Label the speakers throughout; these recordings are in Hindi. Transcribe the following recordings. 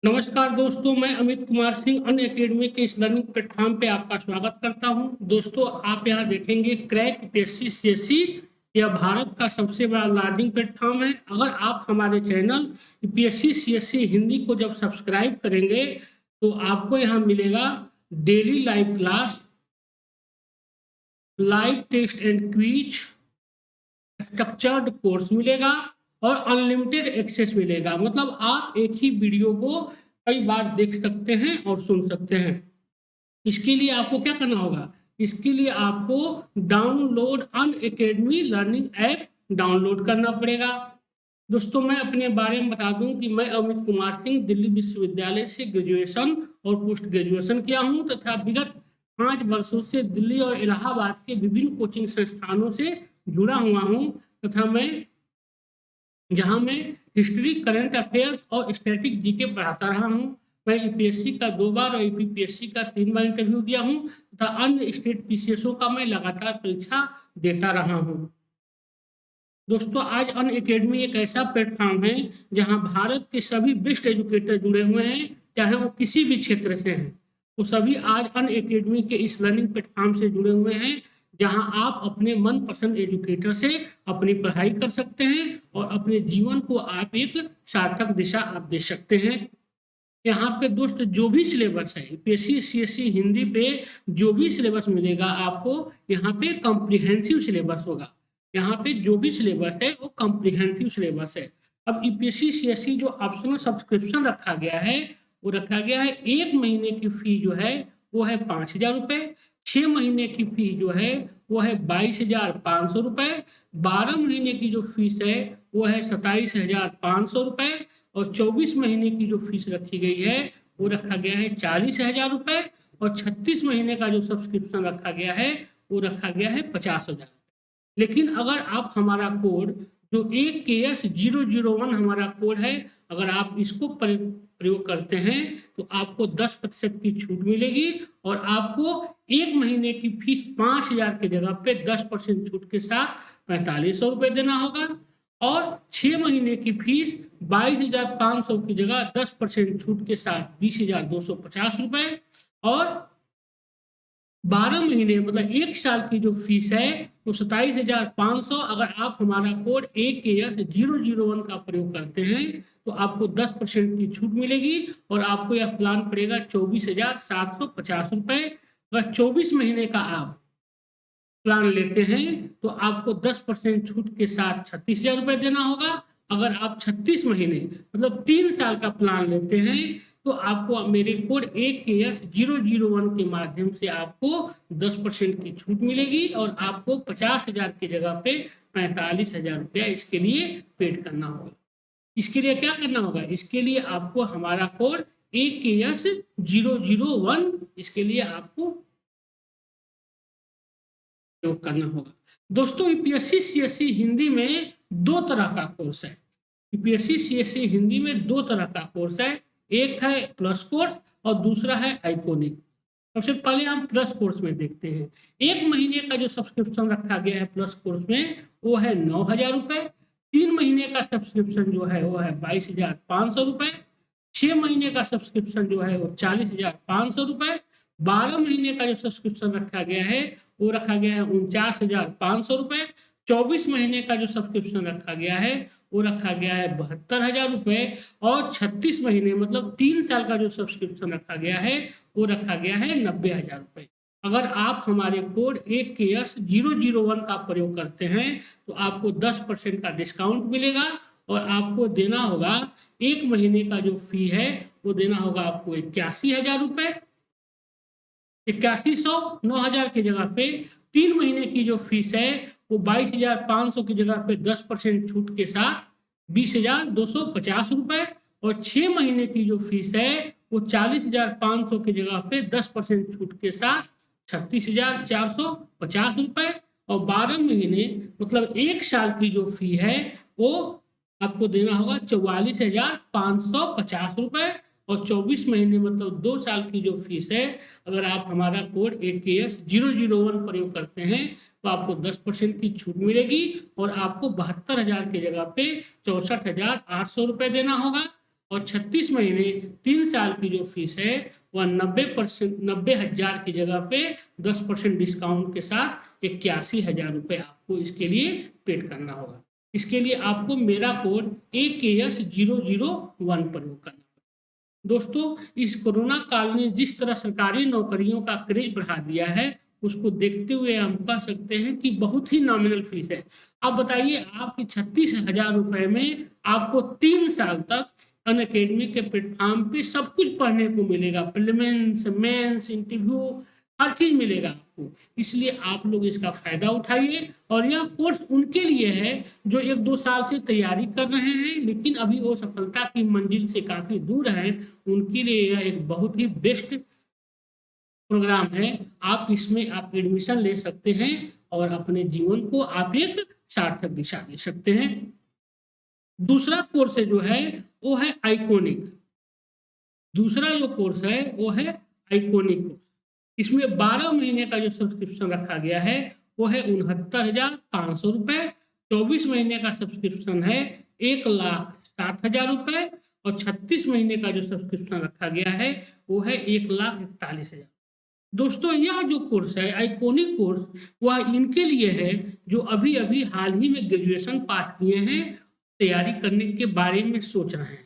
Speaker 1: नमस्कार दोस्तों, मैं अमित कुमार सिंह अन अकेडमी के इस लर्निंग प्लेटफॉर्म पे आपका स्वागत करता हूं। दोस्तों, आप यहां देखेंगे क्रैक यूपीएससी सीएससी। यह भारत का सबसे बड़ा लर्निंग प्लेटफॉर्म है। अगर आप हमारे चैनल यूपीएससी सीएससी हिंदी को जब सब्सक्राइब करेंगे तो आपको यहां मिलेगा daily live class, live test and quiz, structured course मिलेगा और अनलिमिटेड एक्सेस मिलेगा। मतलब आप एक ही वीडियो को कई बार देख सकते हैं और सुन सकते हैं। इसके लिए आपको क्या करना होगा? इसके लिए आपको डाउनलोड अन अकेडमी लर्निंग ऐप डाउनलोड करना पड़ेगा। दोस्तों, मैं अपने बारे में बता दूं कि मैं अमित कुमार सिंह दिल्ली विश्वविद्यालय से ग्रेजुएशन और पोस्ट ग्रेजुएशन किया हूं तथा विगत 5 वर्षों से दिल्ली और इलाहाबाद के विभिन्न कोचिंग संस्थानों से जुड़ा हुआ हूं तथा मैं हिस्ट्री, करंट अफेयर्स और स्टैटिक जीके पढ़ाता रहा हूं। मैं यूपीएससी का 2 बार और यूपीपीएससी का 3 बार इंटरव्यू दिया हूं तथा अन्य स्टेट पीसीएसओ का मैं लगातार परीक्षा देता रहा हूं। दोस्तों, आज अन अकेडमी एक ऐसा प्लेटफॉर्म है जहां भारत के सभी बेस्ट एजुकेटर जुड़े हुए हैं, चाहे वो किसी भी क्षेत्र से हैं। वो सभी आज अन अकेडमी के इस लर्निंग प्लेटफॉर्म से जुड़े हुए हैं, जहां आप अपने मनपसंद एजुकेटर से अपनी पढ़ाई कर सकते हैं और अपने जीवन को आप एक सार्थक दिशा आप दे सकते हैं। यहाँ पे दोस्त जो भी सिलेबस है यूपीएससी सीएससी हिंदी पे जो भी सिलेबस मिलेगा आपको, यहाँ पे कॉम्प्रिहेंसिव सिलेबस होगा। यहाँ पे जो भी सिलेबस है वो कॉम्प्रिहेंसिव सिलेबस है। अब यूपीएससी सीएससी जो ऑप्शनल सब्सक्रिप्शन रखा गया है वो रखा गया है 1 महीने की फी जो है वो है 5,000 रुपये, 6 महीने की फी जो है वो है 22,500 रुपये, 12 महीने की जो फीस है वो है 27,500 रुपये और 24 महीने की जो फीस रखी गई है वो रखा गया है 40,000 रुपये और 36 महीने का जो सब्सक्रिप्शन रखा गया है वो रखा गया है 50,000। लेकिन अगर आप हमारा कोड जो AKS001 हमारा कोड है, अगर आप इसको प्रयोग करते हैं तो आपको 10% की छूट मिलेगी और आपको 1 महीने की फीस 5,000 की जगह पे 10% छूट के साथ 4,500 रुपये देना होगा और 6 महीने की फीस 22,500 की जगह 10% छूट के साथ 20,250 रुपये और 12 महीने मतलब 1 साल की जो फीस है वो 27,500। अगर आप हमारा कोड AKS001 का प्रयोग करते हैं तो आपको 10% की छूट मिलेगी और आपको यह प्लान पड़ेगा 24,750 रुपये। अगर 24 महीने का आप प्लान लेते हैं तो आपको 10% छूट के साथ 36,000 रुपये देना होगा। अगर आप 36 महीने मतलब 3 साल का प्लान लेते हैं तो आपको मेरे कोड AKS001 के माध्यम से आपको 10% की छूट मिलेगी और आपको 50,000 की जगह पे 45,000 रुपया इसके लिए पेड करना होगा। इसके लिए क्या करना होगा? इसके लिए आपको हमारा कोड AKS001 इसके लिए आपको प्रयोग करना होगा। दोस्तों, यूपीएससी सीएससी हिंदी में 2 तरह का कोर्स है। यूपीएससी सीएससी हिंदी में 2 तरह का कोर्स है, एक है प्लस कोर्स और दूसरा है आइकॉनिक। सबसे पहले हम प्लस कोर्स में देखते हैं। 1 महीने का जो सब्सक्रिप्शन रखा गया है प्लस कोर्स में वो है 9,000 रुपये, 3 महीने का सब्सक्रिप्शन जो है वो है 22,500 रुपये, 6 महीने का सब्सक्रिप्शन जो है वो 40,500 रुपये, 12 महीने का जो सब्सक्रिप्शन रखा गया है वो रखा गया है 49,500 रुपये, 24 महीने का जो सब्सक्रिप्शन रखा गया है वो रखा गया है 72,000 रुपये और 36 महीने मतलब 3 साल का जो सब्सक्रिप्शन रखा गया है वो रखा गया है 90,000 रुपये। अगर आप हमारे कोड AKS001 का प्रयोग करते हैं तो आपको 10% का डिस्काउंट मिलेगा और आपको देना होगा 1 महीने का जो फी है वो देना होगा आपको 81,000 रुपये। 8100 9,000 की जगह पे 3 महीने की जो फीस है वो 22,500 की जगह पे 10% छूट के साथ 20,250 रुपये और 6 महीने की जो फीस है वो 40,500 की जगह पे 10% छूट के साथ 36,450 रुपये और 12 महीने मतलब 1 साल की जो फी है वो आपको देना होगा 44,550 रुपये और 24 महीने मतलब 2 साल की जो फीस है, अगर आप हमारा कोड AKS001 प्रयोग करते हैं तो आपको 10% की छूट मिलेगी और आपको 72,000 की जगह पे 64,800 रुपये देना होगा। और 36 महीने 3 साल की जो फीस है वह 90%, 90,000 की जगह पे 10% डिस्काउंट के साथ 81,000 रुपये आपको इसके लिए पेड करना होगा। इसके लिए आपको मेरा कोड AKS001 प्रयोग करना होगा। दोस्तों, इस कोरोना काल ने जिस तरह सरकारी नौकरियों का क्रेज बढ़ा दिया है, उसको देखते हुए हम कह सकते हैं कि बहुत ही नॉमिनल फीस है। आप बताइए, आपके 36,000 रुपए में आपको 3 साल तक अनअकैडमी के प्लेटफॉर्म पे सब कुछ पढ़ने को मिलेगा, प्रीलिम्स, मेंस, इंटरव्यू, हर चीज मिलेगा आपको। इसलिए आप लोग इसका फायदा उठाइए। और यह कोर्स उनके लिए है जो 1-2 साल से तैयारी कर रहे हैं लेकिन अभी वो सफलता की मंजिल से काफी दूर हैं। उनके लिए यह एक बहुत ही बेस्ट प्रोग्राम है। आप इसमें आप एडमिशन ले सकते हैं और अपने जीवन को आप एक सार्थक दिशा दे सकते हैं। दूसरा कोर्स जो है वो है आइकोनिक। दूसरा जो कोर्स है वो है आइकोनिक कोर्स। इसमें 12 महीने का जो सब्सक्रिप्शन रखा गया है वो है 69,500 रुपए। 24 महीने का सब्सक्रिप्शन है 1,60,000 रुपए और 36 महीने का जो सब्सक्रिप्शन रखा गया है वो है 1,41,000। दोस्तों, यह जो कोर्स है आइकोनिक कोर्स, वह इनके लिए है जो अभी अभी हाल ही में ग्रेजुएशन पास किए हैं, तैयारी करने के बारे में सोच रहे हैं।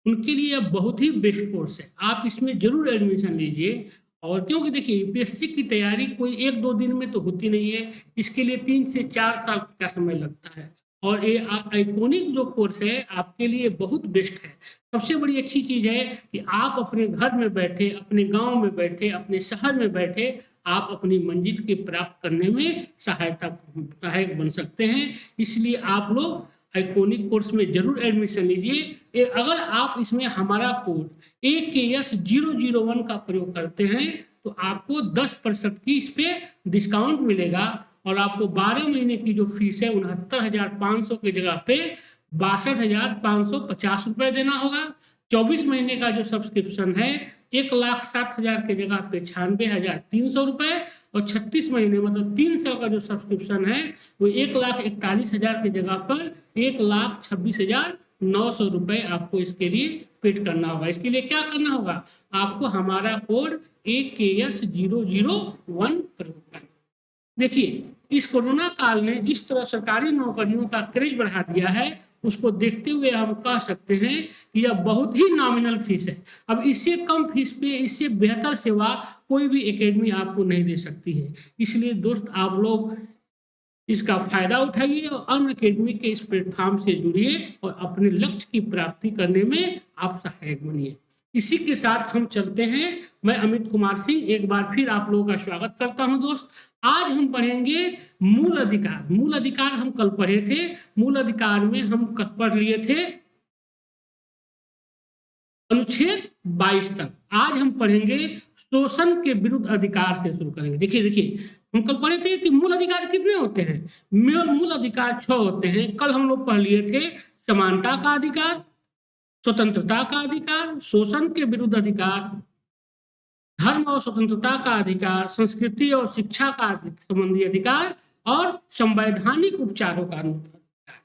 Speaker 1: उनके लिए यह बहुत ही बेस्ट कोर्स है। आप इसमें जरूर एडमिशन लीजिए। और क्योंकि देखिए, यूपीएससी की तैयारी कोई 1-2 दिन में तो होती नहीं है, इसके लिए 3 से 4 साल का समय लगता है। और ये आइकोनिक जो कोर्स है आपके लिए बहुत बेस्ट है। सबसे बड़ी अच्छी चीज है कि आप अपने घर में बैठे, अपने गांव में बैठे, अपने शहर में बैठे आप अपनी मंजिल के प्राप्त करने में सहायक बन सकते हैं। इसलिए आप लोग आइकोनिक कोर्स में जरूर एडमिशन लीजिए। अगर आप इसमें हमारा कोड AKS001 का प्रयोग करते हैं तो आपको 10% की इस पे डिस्काउंट मिलेगा और आपको 12 महीने की जो फीस है 69,500 की जगह पे 62,550 रुपए देना होगा। 24 महीने का जो सब्सक्रिप्शन है 1,07,000 की जगह पे 96,300 रुपए और 36 महीने मतलब 3 साल का जो सब्सक्रिप्शन है वो 1,41,000 की जगह पर 1,26,900 रुपए आपको इसके लिए पेड करना होगा। इसके लिए क्या करना होगा, आपको हमारा कोड AKS001 प्रयोग करना। देखिए, इस कोरोना काल ने जिस तरह सरकारी नौकरियों का क्रेज बढ़ा दिया है, उसको देखते हुए हम कह सकते हैं कि यह बहुत ही नॉमिनल फीस है। अब इससे कम फीस पे इससे बेहतर सेवा कोई भी एकेडमी आपको नहीं दे सकती है। इसलिए दोस्त, आप लोग इसका फायदा उठाइए और अनअकैडमी के इस प्लेटफॉर्म से जुड़िए और अपने लक्ष्य की प्राप्ति करने में आप सहायक बनिए। इसी के साथ हम चलते हैं। मैं अमित कुमार सिंह एक बार फिर आप लोगों का स्वागत करता हूं। दोस्त, आज हम पढ़ेंगे मूल अधिकार। मूल अधिकार हम कल पढ़े थे। मूल अधिकार में हम पढ़ लिए थे अनुच्छेद 22 तक। आज हम पढ़ेंगे शोषण के विरुद्ध अधिकार से शुरू करेंगे। देखिए हम कल पढ़े थे कि मूल अधिकार कितने होते हैं। मूल अधिकार 6 होते हैं। कल हम लोग पढ़ लिए थे समानता का अधिकार, स्वतंत्रता का अधिकार, शोषण के विरुद्ध अधिकार, धर्म और स्वतंत्रता का अधिकार, संस्कृति और शिक्षा का संबंधी अधिकार और संवैधानिक उपचारों का अधिकार।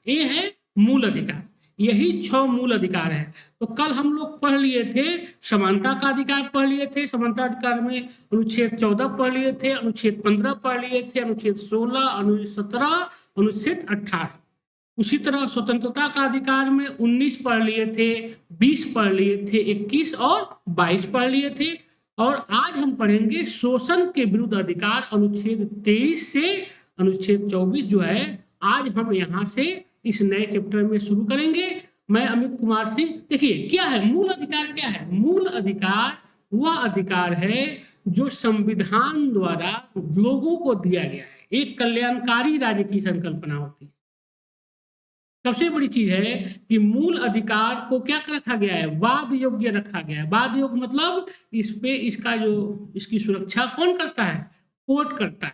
Speaker 1: ये है मूल अधिकार। यही 6 मूल अधिकार है। तो कल हम लोग पढ़ लिए थे समानता का अधिकार पढ़ लिए थे। समानता अधिकार में अनुच्छेद 14 पढ़ लिए थे, अनुच्छेद 15 पढ़ लिए थे, अनुच्छेद 16, अनुच्छेद 17, अनुच्छेद 18। उसी तरह स्वतंत्रता का अधिकार में 19 पढ़ लिए थे, 20 पढ़ लिए थे, 21 और 22 पढ़ लिए थे। और आज हम पढ़ेंगे शोषण के विरुद्ध अधिकार अनुच्छेद 23 से अनुच्छेद 24 जो है। आज हम यहाँ से इस नए चैप्टर में शुरू करेंगे। मैं अमित कुमार सिंह। देखिए, क्या है मूल अधिकार? क्या है मूल अधिकार? वह अधिकार है जो संविधान द्वारा लोगों को दिया गया है। एक कल्याणकारी राज्य की संकल्पना होती है। सबसे बड़ी चीज है कि मूल अधिकार को क्या रखा गया है, वाद योग्य रखा गया है। वाद योग्य मतलब इस पे इसकी सुरक्षा कौन करता है, कोर्ट करता है।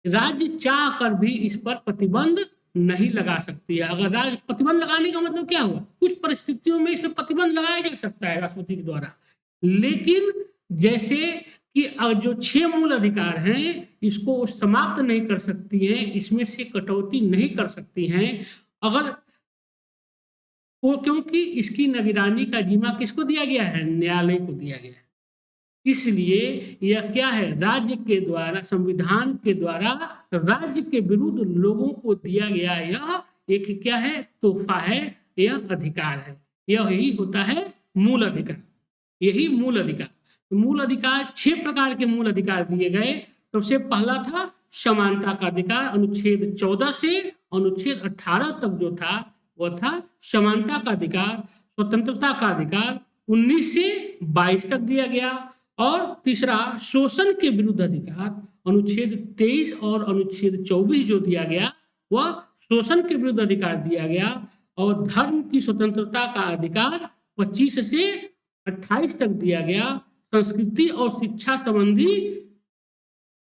Speaker 1: राज्य चाह कर भी इस पर प्रतिबंध नहीं लगा सकती है। अगर राज्य प्रतिबंध लगाने का मतलब क्या हुआ, कुछ परिस्थितियों में इस पर प्रतिबंध लगाया जा सकता है राष्ट्रपति के द्वारा। लेकिन जैसे कि जो 6 मूल अधिकार हैं इसको समाप्त नहीं कर सकती हैं, इसमें से कटौती नहीं कर सकती हैं। अगर क्योंकि इसकी निगरानी का जिम्मा किसको दिया गया है? न्यायालय को दिया गया है। इसलिए यह क्या है? राज्य के द्वारा, संविधान के द्वारा राज्य के विरुद्ध लोगों को दिया गया यह एक क्या है? तोहफा है, यह अधिकार है। यही होता है मूल अधिकार, यही मूल अधिकार। मूल अधिकार 6 प्रकार के मूल अधिकार दिए गए। सबसे पहला था समानता का अधिकार, अनुच्छेद 14 से अनुच्छेद 18 तक जो था वह था समानता का अधिकार। स्वतंत्रता का अधिकार 19 से 22 तक दिया गया। और तीसरा शोषण के विरुद्ध अधिकार, अनुच्छेद 23 और अनुच्छेद 24 जो दिया गया वह शोषण के विरुद्ध अधिकार दिया गया। और धर्म की स्वतंत्रता का अधिकार 25 से 28 तक दिया गया। संस्कृति और शिक्षा संबंधी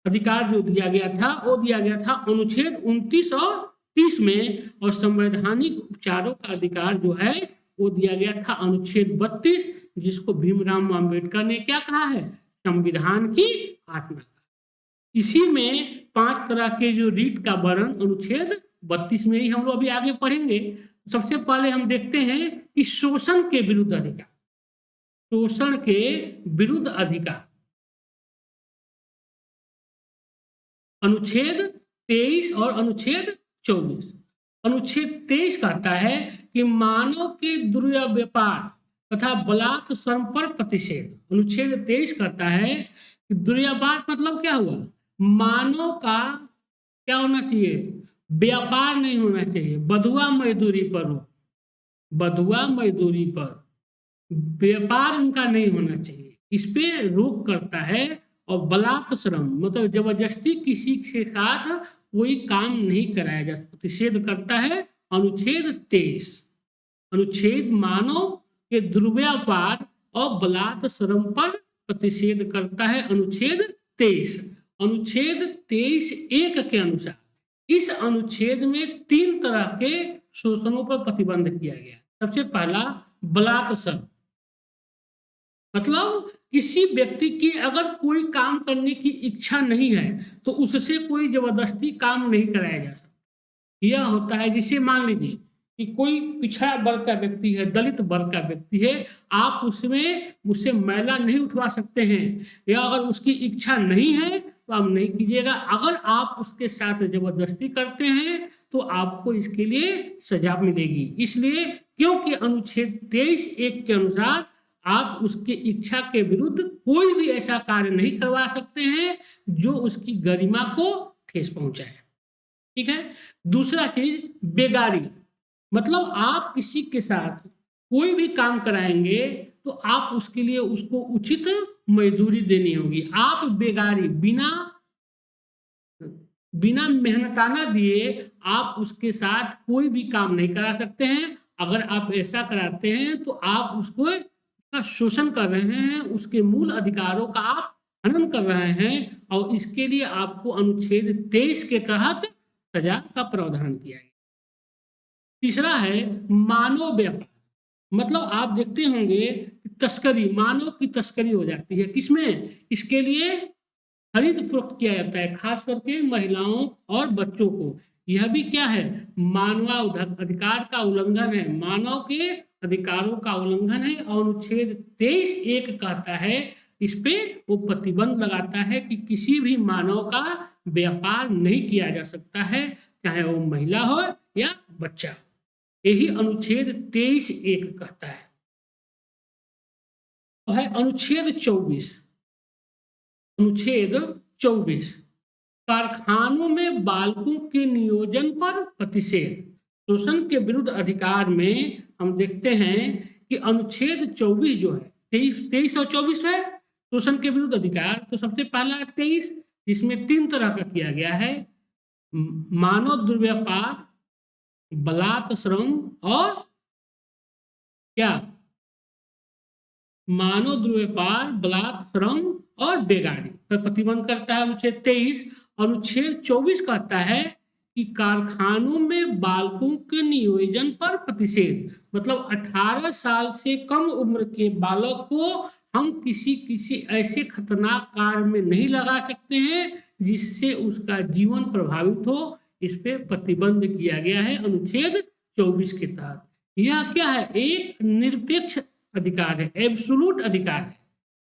Speaker 1: अधिकार जो दिया गया था वो दिया गया था अनुच्छेद 29 और 30 में। और संवैधानिक उपचारों का अधिकार जो है वो दिया गया था अनुच्छेद 32, जिसको भीमराव अम्बेडकर ने क्या कहा है? संविधान की आत्मा। इसी में 5 तरह के जो रीट का वर्णन अनुच्छेद 32 में ही हम लोग अभी आगे पढ़ेंगे। सबसे पहले हम देखते हैं कि शोषण के विरुद्ध अधिकार। शोषण के विरुद्ध अधिकार अनुच्छेद 23 और अनुच्छेद 24। अनुच्छेद 23 कहता है कि मानव के दुर्व्यापार तथा बलात् श्रम पर प्रतिषेध। अनुच्छेद 23 कहता है कि दुर्व्यापार मतलब क्या हुआ? मानव का क्या होना चाहिए? व्यापार नहीं होना चाहिए, बधुआ मजदूरी पर हो, बधुआ मजदूरी पर व्यापार उनका नहीं होना चाहिए, इस पे रोक करता है। और बलात् श्रम मतलब जबरदस्ती किसी के साथ कोई काम नहीं कराया जा, प्रतिषेध करता है अनुच्छेद 23। अनुच्छेद मानव के दुर्व्यापार और बलात् श्रम पर प्रतिषेध करता है अनुच्छेद 23। अनुच्छेद 23(1) के अनुसार इस अनुच्छेद में 3 तरह के शोषणों पर प्रतिबंध किया गया। सबसे पहला बलात् श्रम, मतलब किसी व्यक्ति की अगर कोई काम करने की इच्छा नहीं है तो उससे कोई जबरदस्ती काम नहीं कराया जा सकता। यह होता है जिसे मान लीजिए कि कोई पिछड़ा वर्ग का व्यक्ति है, दलित वर्ग का व्यक्ति है, आप उससे मैला नहीं उठवा सकते हैं, या अगर उसकी इच्छा नहीं है तो आप नहीं कीजिएगा। अगर आप उसके साथ जबरदस्ती करते हैं तो आपको इसके लिए सजा मिलेगी। इसलिए क्योंकि अनुच्छेद 23(1) के अनुसार आप उसकी इच्छा के विरुद्ध कोई भी ऐसा कार्य नहीं करवा सकते हैं जो उसकी गरिमा को ठेस पहुंचाए। ठीक है। दूसरा चीज बेगारी, मतलब आप किसी के साथ कोई भी काम कराएंगे तो आप उसके लिए उसको उचित मजदूरी देनी होगी। आप बेगारी बिना मेहनताना दिए आप उसके साथ कोई भी काम नहीं करा सकते हैं। अगर आप ऐसा कराते हैं तो आप उसको का शोषण कर रहे हैं, उसके मूल अधिकारों का आप हनन कर रहे हैं, और इसके लिए आपको अनुच्छेद 23 के तहत सजा का प्रावधान किया गया। तीसरा है मानव व्यापार, मतलब आप देखते होंगे तस्करी, मानव की तस्करी हो जाती है। किसमें? इसके लिए खरीद फरोख्त किया जाता है, खास करके महिलाओं और बच्चों को। यह भी क्या है? मानवाधिकार का उल्लंघन है, मानव के अधिकारों का उल्लंघन है। और अनुच्छेद 23(1) कहता है, इस पे वो प्रतिबंध लगाता है कि किसी भी मानव का व्यापार नहीं किया जा सकता है, चाहे वो महिला हो या बच्चा। यही अनुच्छेद 23(1) कहता है। तो है अनुच्छेद 24। अनुच्छेद 24 कारखानों में बालकों के नियोजन पर प्रतिषेध। शोषण के विरुद्ध अधिकार में हम देखते हैं कि अनुच्छेद 24 जो है, 23 और 24 है शोषण के विरुद्ध अधिकार। तो सबसे पहला 23, जिसमें 3 तरह का किया गया है, मानव दुर्व्यापार, बलात् श्रम और क्या? मानव दुर्व्यापार, बलात् श्रम और बेगारी पर प्रतिबंध करता है अनुच्छेद 23। अनुच्छेद 24 कहता है कि कारखानों में बालकों के नियोजन पर प्रतिषेध, मतलब 18 साल से कम उम्र के बालक को हम किसी ऐसे खतरनाक कार्य में नहीं लगा सकते हैं जिससे उसका जीवन प्रभावित हो। इस पे प्रतिबंध किया गया है अनुच्छेद 24 के तहत। यह क्या है, एक निरपेक्ष अधिकार है, एब्सोल्यूट अधिकार है।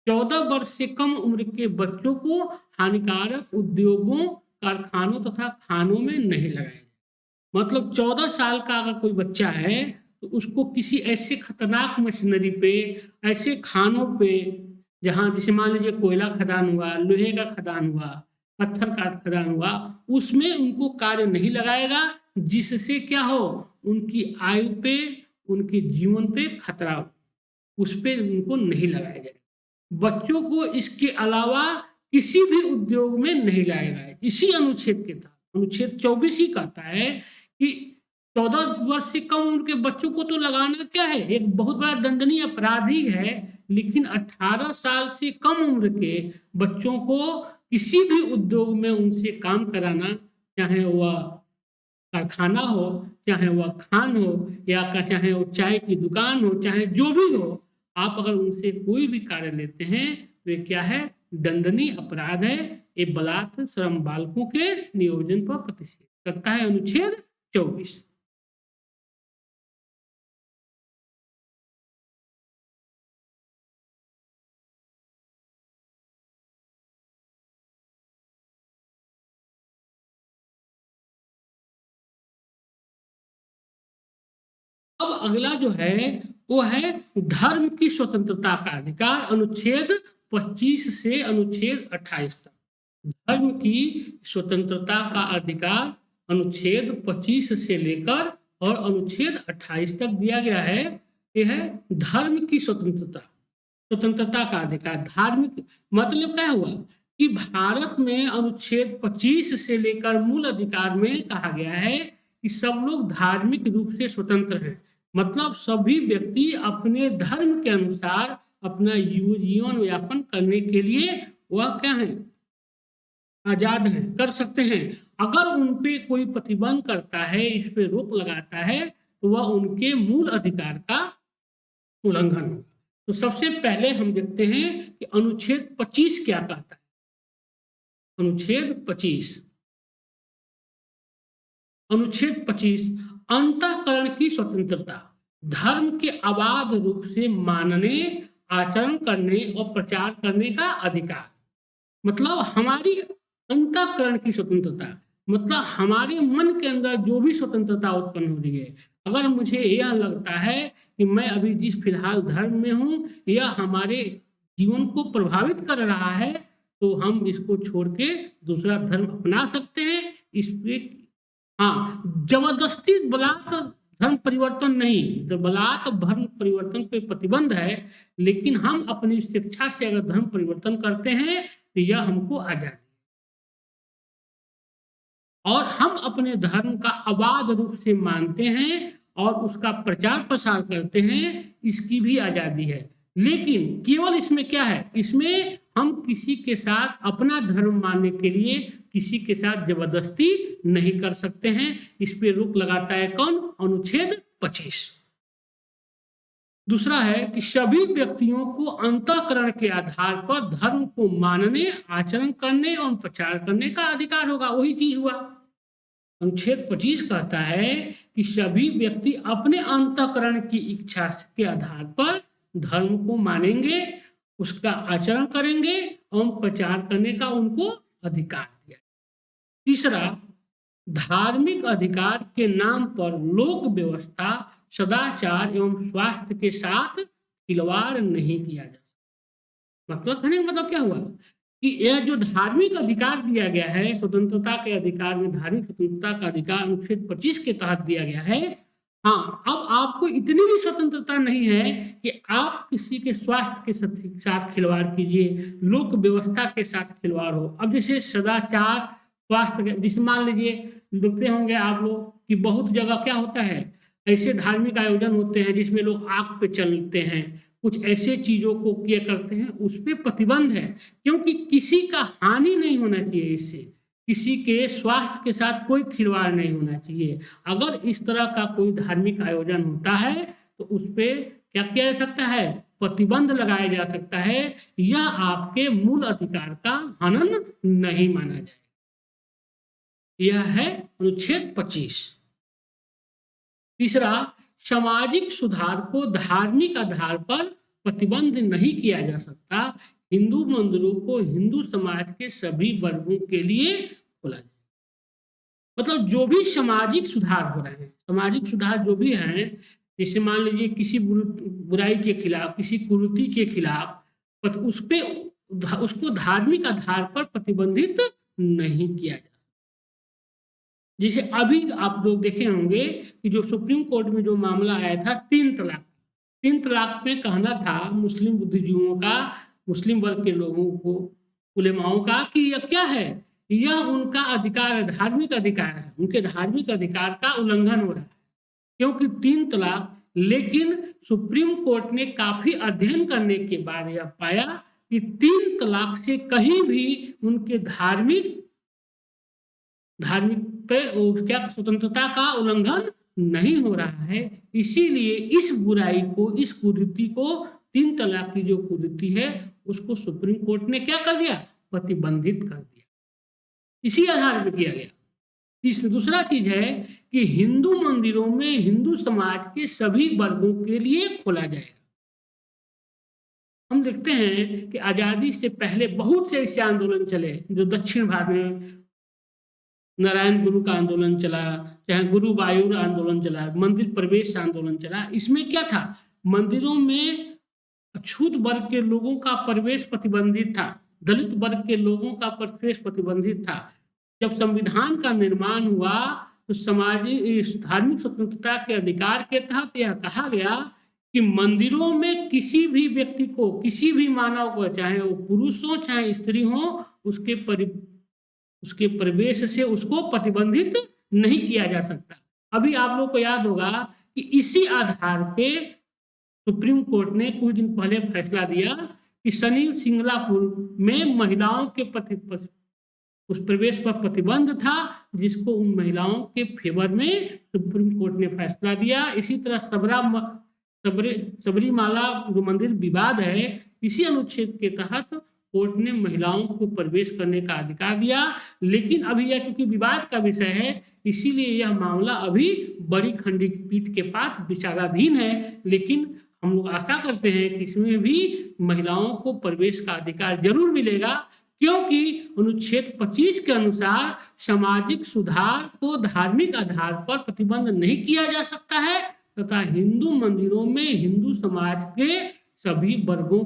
Speaker 1: 14 वर्ष से कम उम्र के बच्चों को हानिकारक उद्योगों, कारखानों तथा खानों में नहीं लगाया जाए। मतलब 14 साल का अगर कोई बच्चा है तो उसको किसी ऐसे खतरनाक मशीनरी पे, ऐसे खानों पे, जहाँ जैसे मान लीजिए कोयला खदान हुआ, लोहे का खदान हुआ, पत्थर का खदान हुआ, उसमें उनको कार्य नहीं लगाएगा, जिससे क्या हो, उनकी आयु पे, उनके जीवन पे खतरा हो, उस पे उनको नहीं लगाया जाएगा। बच्चों को इसके अलावा किसी भी उद्योग में नहीं लाया जाए। इसी अनुच्छेद के तहत अनुच्छेद 24 ही कहता है कि 14 वर्ष से कम उम्र के बच्चों को तो लगाना क्या है, एक बहुत बड़ा दंडनीय अपराध ही है, लेकिन 18 साल से कम उम्र के बच्चों को किसी भी उद्योग में उनसे काम कराना, चाहे वह कारखाना हो, चाहे वह खान हो, या चाहे वो चाय की दुकान हो, चाहे जो भी हो, आप अगर उनसे कोई भी कार्य लेते हैं तो ये क्या है, दंडनीय अपराध है। ये बलात् श्रम बालकों के नियोजन पर प्रतिषेध करता है अनुच्छेद 24। अब अगला जो है वो है धर्म की स्वतंत्रता का अधिकार, अनुच्छेद 25 से अनुच्छेद 28 तक। धर्म की स्वतंत्रता का अधिकार अनुच्छेद 25 से लेकर और अनुच्छेद 28 तक दिया गया है। यह है धर्म की स्वतंत्रता, स्वतंत्रता का अधिकार। धार्मिक मतलब क्या हुआ कि भारत में अनुच्छेद 25 से लेकर मूल अधिकार में कहा गया है कि सब लोग धार्मिक रूप से स्वतंत्र हैं। मतलब सभी व्यक्ति अपने धर्म के अनुसार अपना जीवन यापन करने के लिए वह क्या है, आजाद हैं, कर सकते हैं। अगर उन पे कोई प्रतिबंध करता है, इस पे रोक लगाता है, तो वह उनके मूल अधिकार का उल्लंघन होगा। तो सबसे पहले हम देखते हैं कि अनुच्छेद 25 क्या कहता है। अनुच्छेद 25, अनुच्छेद 25 अंतःकरण की स्वतंत्रता, धर्म के अबाध रूप से मानने, आचरण करने और प्रचार करने का अधिकार। मतलब हमारी अंतःकरण की स्वतंत्रता, मतलब हमारे मन के अंदर जो भी स्वतंत्रता उत्पन्न हो रही है, अगर मुझे यह लगता है कि मैं अभी जिस फिलहाल धर्म में हूँ यह हमारे जीवन को प्रभावित कर रहा है, तो हम इसको छोड़ के दूसरा धर्म अपना सकते हैं। इस पे हाँ, जबरदस्ती बलात् धर्म परिवर्तन नहीं, तो बलात् धर्म परिवर्तन पे प्रतिबंध है, लेकिन हम अपनी शिक्षा से अगर धर्म परिवर्तन करते हैं तो यह हमको आजादी, और हम अपने धर्म का अबाध रूप से मानते हैं और उसका प्रचार प्रसार करते हैं, इसकी भी आजादी है। लेकिन केवल इसमें क्या है, इसमें हम किसी के साथ अपना धर्म मानने के लिए किसी के साथ जबरदस्ती नहीं कर सकते हैं। इस पे रोक लगाता है कौन, अनुच्छेद 25। दूसरा है कि सभी व्यक्तियों को अंतःकरण के आधार पर धर्म को मानने, आचरण करने और प्रचार करने का अधिकार होगा। वही चीज हुआ, अनुच्छेद 25 कहता है कि सभी व्यक्ति अपने अंतःकरण की इच्छा के आधार पर धर्म को मानेंगे, उसका आचरण करेंगे और प्रचार करने का उनको अधिकार दिया। तीसरा, धार्मिक अधिकार के नाम पर लोक व्यवस्था, सदाचार एवं स्वास्थ्य के साथ खिलवाड़ नहीं किया जा सकता। मतलब कहने का मतलब क्या हुआ कि यह जो धार्मिक अधिकार दिया गया है, स्वतंत्रता के अधिकार में धार्मिक स्वतंत्रता का अधिकार अनुच्छेद 25 के तहत दिया गया है। हाँ, अब आपको इतनी भी स्वतंत्रता नहीं है कि आप किसी के स्वास्थ्य के साथ खिलवाड़ कीजिए, लोक व्यवस्था के साथ खिलवाड़ हो। अब जैसे सदाचार, स्वास्थ्य, जिसे मान लीजिए देखते होंगे आप लोग कि बहुत जगह क्या होता है, ऐसे धार्मिक आयोजन होते हैं जिसमें लोग आग पे चलते हैं, कुछ ऐसे चीजों को किया करते हैं, उस पर प्रतिबंध है, क्योंकि किसी का हानि नहीं होना चाहिए, इससे किसी के स्वास्थ्य के साथ कोई खिलवाड़ नहीं होना चाहिए। अगर इस तरह का कोई धार्मिक आयोजन होता है तो उस पर क्या किया जा सकता है, प्रतिबंध लगाया जा सकता है। यह आपके मूल अधिकार का हनन नहीं माना जाए। यह है अनुच्छेद 25। तीसरा, सामाजिक सुधार को धार्मिक आधार पर प्रतिबंध नहीं किया जा सकता। हिंदू मंदिरों को हिंदू समाज के सभी वर्गों के लिए खोला जाए। मतलब जो भी सामाजिक सुधार हो रहे हैं, सामाजिक सुधार जो भी हैं, जैसे मान लीजिए किसी बुराई के खिलाफ, किसी कुरीति के खिलाफ, उस पे उसको धार्मिक आधार पर प्रतिबंधित नहीं किया जाता। जैसे अभी आप लोग देखे होंगे कि जो सुप्रीम कोर्ट में जो मामला आया था 3 तलाक में कहना था मुस्लिम बुद्धिजीवियों का, मुस्लिम वर्ग के लोगों को, उलेमाओं का, कि यह क्या है, यह उनका अधिकार है, धार्मिक अधिकार है, उनके धार्मिक अधिकार का उल्लंघन हो रहा है क्योंकि 3 तलाक। लेकिन सुप्रीम कोर्ट ने काफी अध्ययन करने के बाद यह पाया कि 3 तलाक से कहीं भी उनके धार्मिक पे क्या स्वतंत्रता का उल्लंघन नहीं हो रहा है। इसीलिए इस बुराई को, इस कुरीति को, 3 तलाक की जो कुरीति है उसको सुप्रीम कोर्ट ने क्या कर दिया, प्रतिबंधित कर दिया। इसी आधार पर किया गया। दूसरा चीज है कि हिंदू मंदिरों में हिंदू समाज के सभी वर्गों के लिए खोला जाएगा। हम देखते हैं कि आजादी से पहले बहुत से ऐसे आंदोलन चले, जो दक्षिण भारत में नारायण गुरु का आंदोलन चला, चाहे गुरु वायुर आंदोलन चला, मंदिर प्रवेश आंदोलन चला। इसमें क्या था, मंदिरों में अछूत वर्ग के लोगों का प्रवेश प्रतिबंधित था, दलित वर्ग के लोगों का प्रवेश प्रतिबंधित था। जब संविधान का निर्माण हुआ तो सामाजिक धार्मिक स्वतंत्रता के अधिकार के तहत यह कहा गया कि मंदिरों में किसी भी व्यक्ति को, किसी भी मानव को, चाहे वो पुरुष हो चाहे स्त्री हो, उसके प्रवेश से उसको प्रतिबंधित नहीं किया जा सकता। अभी आप लोग को याद होगा कि इसी आधार पे सुप्रीम कोर्ट ने कुछ दिन पहले फैसला दिया कि शनि सिंगलापुर में महिलाओं के उस प्रवेश पर प्रतिबंध था, जिसको उन महिलाओं के फेवर में सुप्रीम कोर्ट ने फैसला दिया। इसी तरह सबरीमाला जो मंदिर विवाद है, इसी अनुच्छेद के तहत कोर्ट ने महिलाओं को प्रवेश करने का अधिकार दिया। लेकिन अभी यह चूंकि विवाद का विषय है, इसीलिए यह मामला अभी बड़ी खंडपीठ के पास विचाराधीन है। लेकिन हम लोग आशा करते हैं कि इसमें भी महिलाओं को प्रवेश का अधिकार जरूर मिलेगा, क्योंकि अनुच्छेद 25 के अनुसार सामाजिक सुधार को धार्मिक आधार पर प्रतिबंध नहीं किया जा सकता है तथा हिंदू मंदिरों में हिंदू समाज के सभी वर्गों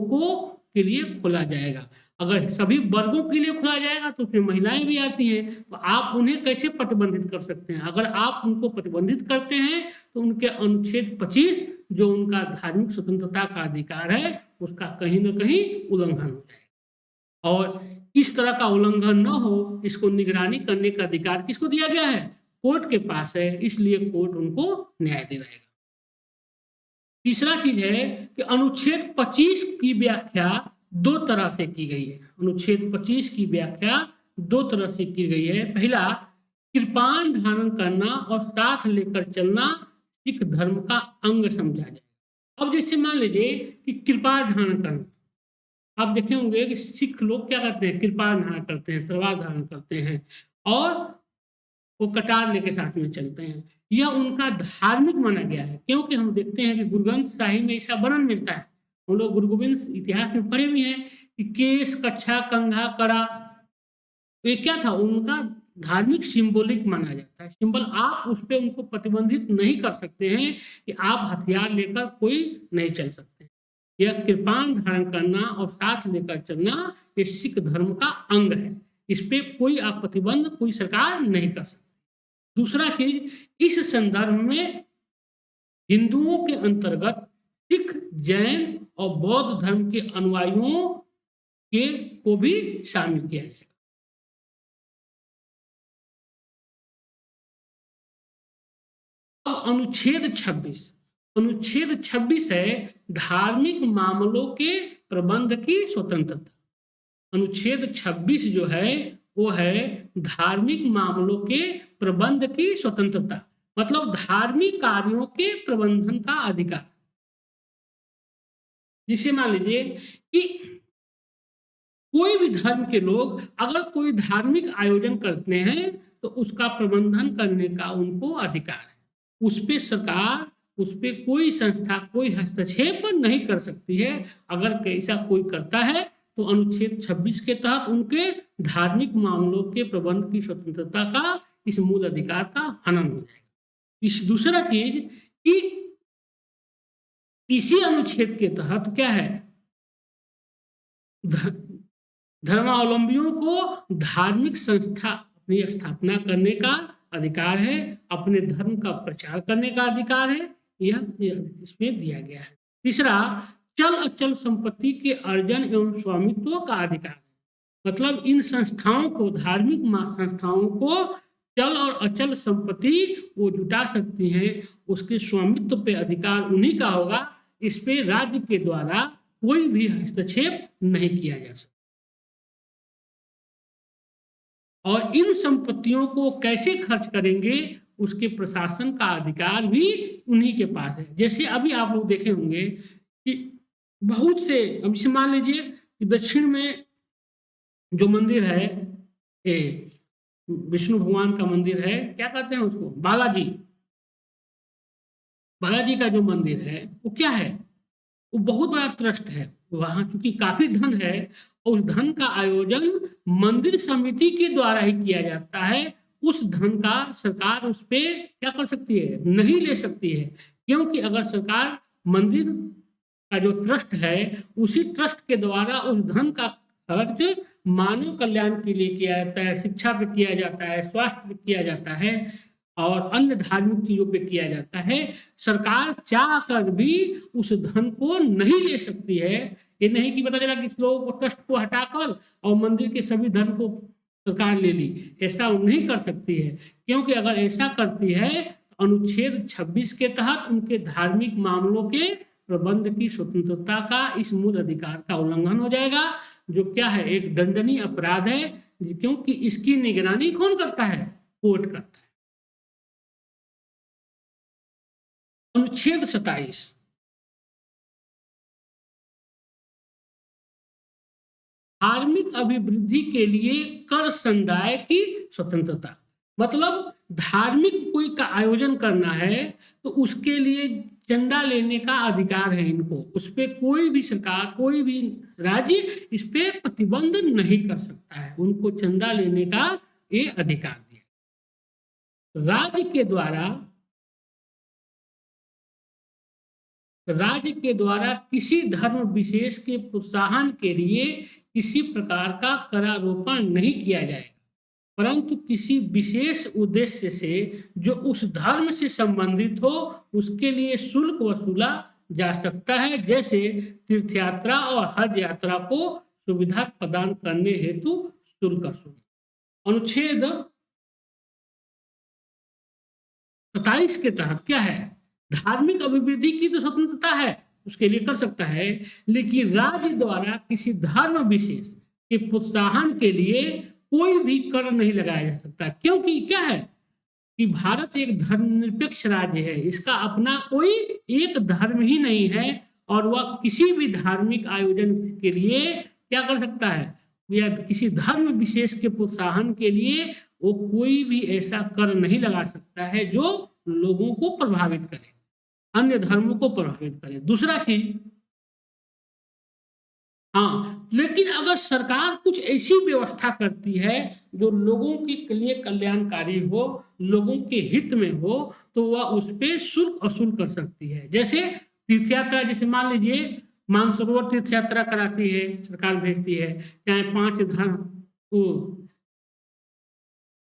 Speaker 1: के लिए खोला जाएगा। अगर सभी वर्गों के लिए खोला जाएगा तो उसमें महिलाएं भी आती हैं, तो आप उन्हें कैसे प्रतिबंधित कर सकते हैं? अगर आप उनको प्रतिबंधित करते हैं तो उनके अनुच्छेद 25 जो उनका धार्मिक स्वतंत्रता का अधिकार है, उसका कहीं ना कहीं उल्लंघन हो जाएगा। और इस तरह का उल्लंघन न हो, इसको निगरानी करने का अधिकार किसको दिया गया है? कोर्ट के पास है, इसलिए कोर्ट उनको न्याय दिलाएगा। तीसरा चीज है कि अनुच्छेद 25 की व्याख्या 2 तरह से की गई है। अनुच्छेद 25 की व्याख्या 2 तरह से की गई है। पहला, कृपाण धारण करना और साथ लेकर चलना सिख धर्म का अंग समझा जाए। अब जैसे मान लीजिए कि कृपाण धारण करना, आप देखे होंगे कि सिख लोग क्या करते हैं, कृपाण धारण करते हैं, तलवार धारण करते हैं और वो कटार लेके साथ में चलते हैं। यह उनका धार्मिक माना गया है, क्योंकि हम देखते हैं कि गुरु ग्रंथ साहिब में ऐसा वर्णन मिलता है। हम लोग गुरु गोविंद इतिहास में पढ़े भी हैं कि केस, कच्छा, कंघा, कड़ा, ये क्या था, उनका धार्मिक सिंबॉलिक माना जाता है, सिंबल। आप उस पर उनको प्रतिबंधित नहीं कर सकते हैं कि आप हथियार लेकर कोई नहीं चल सकते। यह कृपाण धारण करना और साथ लेकर चलना ये सिख धर्म का अंग है, इस पे कोई आप प्रतिबंध कोई सरकार नहीं कर सकती। दूसरा चीज, इस संदर्भ में हिंदुओं के अंतर्गत सिख, जैन और बौद्ध धर्म के अनुयायियों के को भी शामिल किया जाएगा। अनुच्छेद 26 है धार्मिक मामलों के प्रबंध की स्वतंत्रता। अनुच्छेद 26 जो है वो है धार्मिक मामलों के प्रबंध की स्वतंत्रता, मतलब धार्मिक कार्यों के प्रबंधन का अधिकार। जिसे मान लीजिए कि कोई भी धर्म के लोग अगर कोई धार्मिक आयोजन करते हैं तो उसका प्रबंधन करने का उनको अधिकार है। उस पे सरकार उस पे कोई संस्था कोई हस्तक्षेप नहीं कर सकती है। अगर ऐसा कोई करता है तो अनुच्छेद 26 के तहत उनके धार्मिक मामलों के प्रबंध की स्वतंत्रता का, इस मूल अधिकार का हनन हो जाएगा। इस दूसरा चीज कि इसी अनुच्छेद के तहत क्या है, धर्मावलंबियों को धार्मिक संस्था अपनी स्थापना करने का अधिकार है, अपने धर्म का प्रचार करने का अधिकार है, यह इसमें दिया गया है। तीसरा, चल अचल संपत्ति के अर्जन एवं स्वामित्व का अधिकार है। मतलब इन संस्थाओं को, धार्मिक संस्थाओं को चल और अचल संपत्ति वो जुटा सकती हैं, उसके स्वामित्व पे अधिकार उन्हीं का होगा। इस पे राज्य के द्वारा कोई भी हस्तक्षेप नहीं किया जा सकता। और इन संपत्तियों को कैसे खर्च करेंगे, उसके प्रशासन का अधिकार भी उन्हीं के पास है। जैसे अभी आप लोग देखे होंगे कि बहुत से, अब इसे मान लीजिए कि दक्षिण में जो मंदिर है, विष्णु भगवान का मंदिर है, क्या कहते हैं उसको, बालाजी। बालाजी का जो मंदिर है वो क्या है, वो बहुत बड़ा ट्रस्ट है। वहां चूंकि काफी धन है और उस धन का आयोजन मंदिर समिति के द्वारा ही किया जाता है। उस धन का सरकार उस पे क्या कर सकती है, नहीं ले सकती है। क्योंकि अगर सरकार मंदिर का जो ट्रस्ट है, उसी ट्रस्ट के द्वारा उस धन का खर्च मानव कल्याण के लिए किया जाता है, शिक्षा पे किया जाता है, स्वास्थ्य पे किया जाता है और अन्य धार्मिक चीजों पे किया जाता है। सरकार चाह कर भी उस धन को नहीं ले सकती है। ये नहीं कि पता चला कि लोगों को ट्रस्ट को हटाकर और मंदिर के सभी धन को सरकार ले ली, ऐसा वो नहीं कर सकती है। क्योंकि अगर ऐसा करती है तो अनुच्छेद 26 के तहत उनके धार्मिक मामलों के प्रबंध की स्वतंत्रता का, इस मूल अधिकार का उल्लंघन हो जाएगा, जो क्या है, एक दंडनीय अपराध है। क्योंकि इसकी निगरानी कौन करता है, कोर्ट करता है। अनुच्छेद 27, धार्मिक अभिवृद्धि के लिए कर संदाय की स्वतंत्रता। मतलब धार्मिक कोई का आयोजन करना है तो उसके लिए चंदा लेने का अधिकार है इनको। उस पर कोई भी सरकार, कोई भी राज्य इस पे प्रतिबंध नहीं कर सकता है, उनको चंदा लेने का ये अधिकार दिया। राज्य के द्वारा किसी धर्म विशेष के प्रोत्साहन के लिए किसी प्रकार का करारोपण नहीं किया जाएगा, परंतु किसी विशेष उद्देश्य से जो उस धर्म से संबंधित हो उसके लिए शुल्क वसूला जा सकता है। जैसे तीर्थयात्रा और हज यात्रा को सुविधा प्रदान करने हेतु शुल्क वसूल। अनुच्छेद 27 के तहत क्या है, धार्मिक अभिवृद्धि की तो स्वतंत्रता है, उसके लिए कर सकता है, लेकिन राज्य द्वारा किसी धर्म विशेष के प्रोत्साहन के लिए कोई भी कर नहीं लगाया जा सकता। क्योंकि क्या है कि भारत एक धर्मनिरपेक्ष राज्य है, इसका अपना कोई एक धर्म ही नहीं है और वह किसी भी धार्मिक आयोजन के लिए क्या कर सकता है, या किसी धर्म विशेष के प्रोत्साहन के लिए वो कोई भी ऐसा कर नहीं लगा सकता है जो लोगों को प्रभावित करे, अन्य धर्मों को प्रभावित करे। दूसरा चीज, हाँ, लेकिन अगर सरकार कुछ ऐसी व्यवस्था करती है जो लोगों के लिए कल्याणकारी हो, लोगों के हित में हो, तो वह उस पर शुल्क वसूल कर सकती है। जैसे तीर्थयात्रा, जैसे मान लीजिए मानसरोवर तीर्थ यात्रा कराती है सरकार, भेजती है, चाहे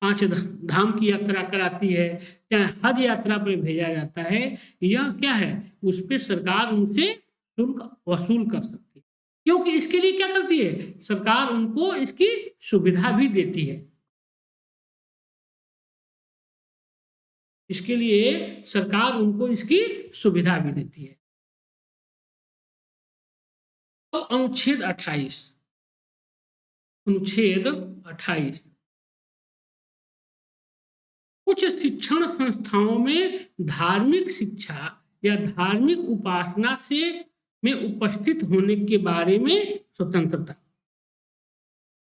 Speaker 1: 5 धाम की यात्रा कराती है, चाहे हज यात्रा पर भेजा जाता है, यह क्या है, उस पर सरकार उनसे शुल्क वसूल कर सकती है। क्योंकि इसके लिए क्या करती है, सरकार उनको इसकी सुविधा भी देती है। इसके लिए सरकार उनको इसकी सुविधा भी देती है। तो अनुच्छेद 28, कुछ शिक्षण संस्थाओं में धार्मिक शिक्षा या धार्मिक उपासना से में उपस्थित होने के बारे में स्वतंत्रता।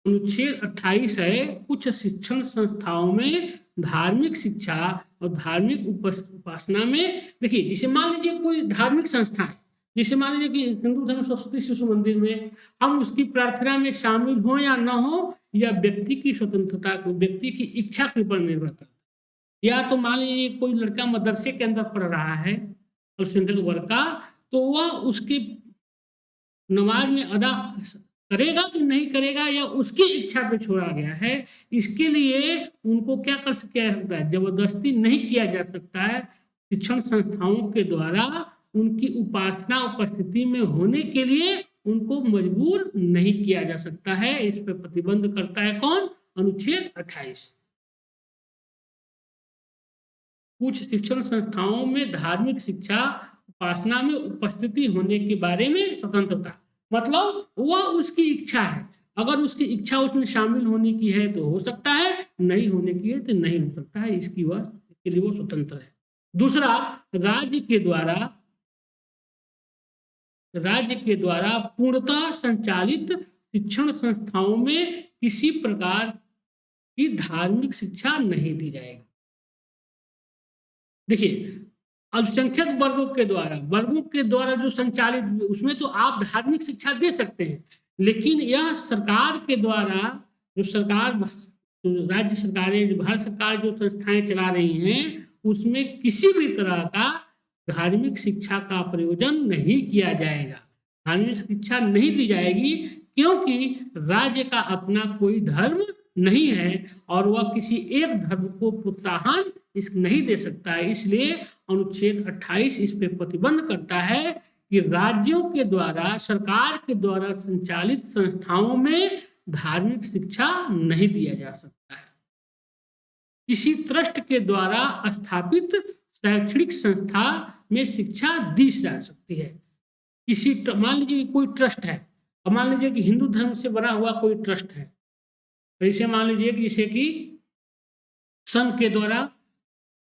Speaker 1: अनुच्छेद 28 है, कुछ शिक्षण संस्थाओं में धार्मिक शिक्षा और धार्मिक उपासना में, देखिए जैसे मान लीजिए कोई धार्मिक संस्था है, जैसे मान लीजिए कि हिंदू धर्म सरस्वती शिशु मंदिर में हम उसकी प्रार्थना में शामिल हो या न हो, या व्यक्ति की स्वतंत्रता को, व्यक्ति की इच्छा के ऊपर निर्भर करता है। या तो मान लीजिए कोई लड़का मदरसे के अंदर पढ़ रहा है अल्पसंख्यक वर्ग का, तो वह उसकी नमाज में अदा करेगा कि नहीं करेगा या उसकी इच्छा पे छोड़ा गया है। इसके लिए उनको क्या कर किया सकता है, जबरदस्ती नहीं किया जा सकता है। शिक्षण संस्थाओं के द्वारा उनकी उपासना उपस्थिति में होने के लिए उनको मजबूर नहीं किया जा सकता है। इस पर प्रतिबंध करता है कौन, अनुच्छेद 28। कुछ शिक्षण संस्थाओं में धार्मिक शिक्षा उपासना में उपस्थिति होने के बारे में स्वतंत्रता, मतलब वह उसकी इच्छा है, अगर उसकी इच्छा उसमें शामिल होने की है तो हो सकता है, नहीं होने की है तो नहीं हो सकता है, इसके लिए वो स्वतंत्र है। दूसरा, राज्य के द्वारा पूर्णतः संचालित शिक्षण संस्थाओं में किसी प्रकार की धार्मिक शिक्षा नहीं दी जाएगी। देखिए अल्पसंख्यक वर्गों के द्वारा जो संचालित, उसमें तो आप धार्मिक शिक्षा दे सकते हैं, लेकिन यह सरकार के द्वारा जो राज्य सरकारें, जो भारत सरकार जो संस्थाएं चला रही हैं, उसमें किसी भी तरह का धार्मिक शिक्षा का प्रयोजन नहीं किया जाएगा, धार्मिक शिक्षा नहीं दी जाएगी, क्योंकि राज्य का अपना कोई धर्म नहीं है और वह किसी एक धर्म को प्रोत्साहन नहीं दे सकता है। इसलिए अनुच्छेद 28 इस पे प्रतिबंध करता है कि राज्यों के द्वारा, सरकार के द्वारा संचालित संस्थाओं में धार्मिक शिक्षा नहीं दिया जा सकता है। किसी ट्रस्ट के द्वारा स्थापित शैक्षणिक संस्था में शिक्षा दी जा सकती है। मान लीजिए कोई ट्रस्ट है, और मान लीजिए कि हिंदू धर्म से बना हुआ कोई ट्रस्ट है, ऐसे मान लीजिए कि जैसे कि संघ के द्वारा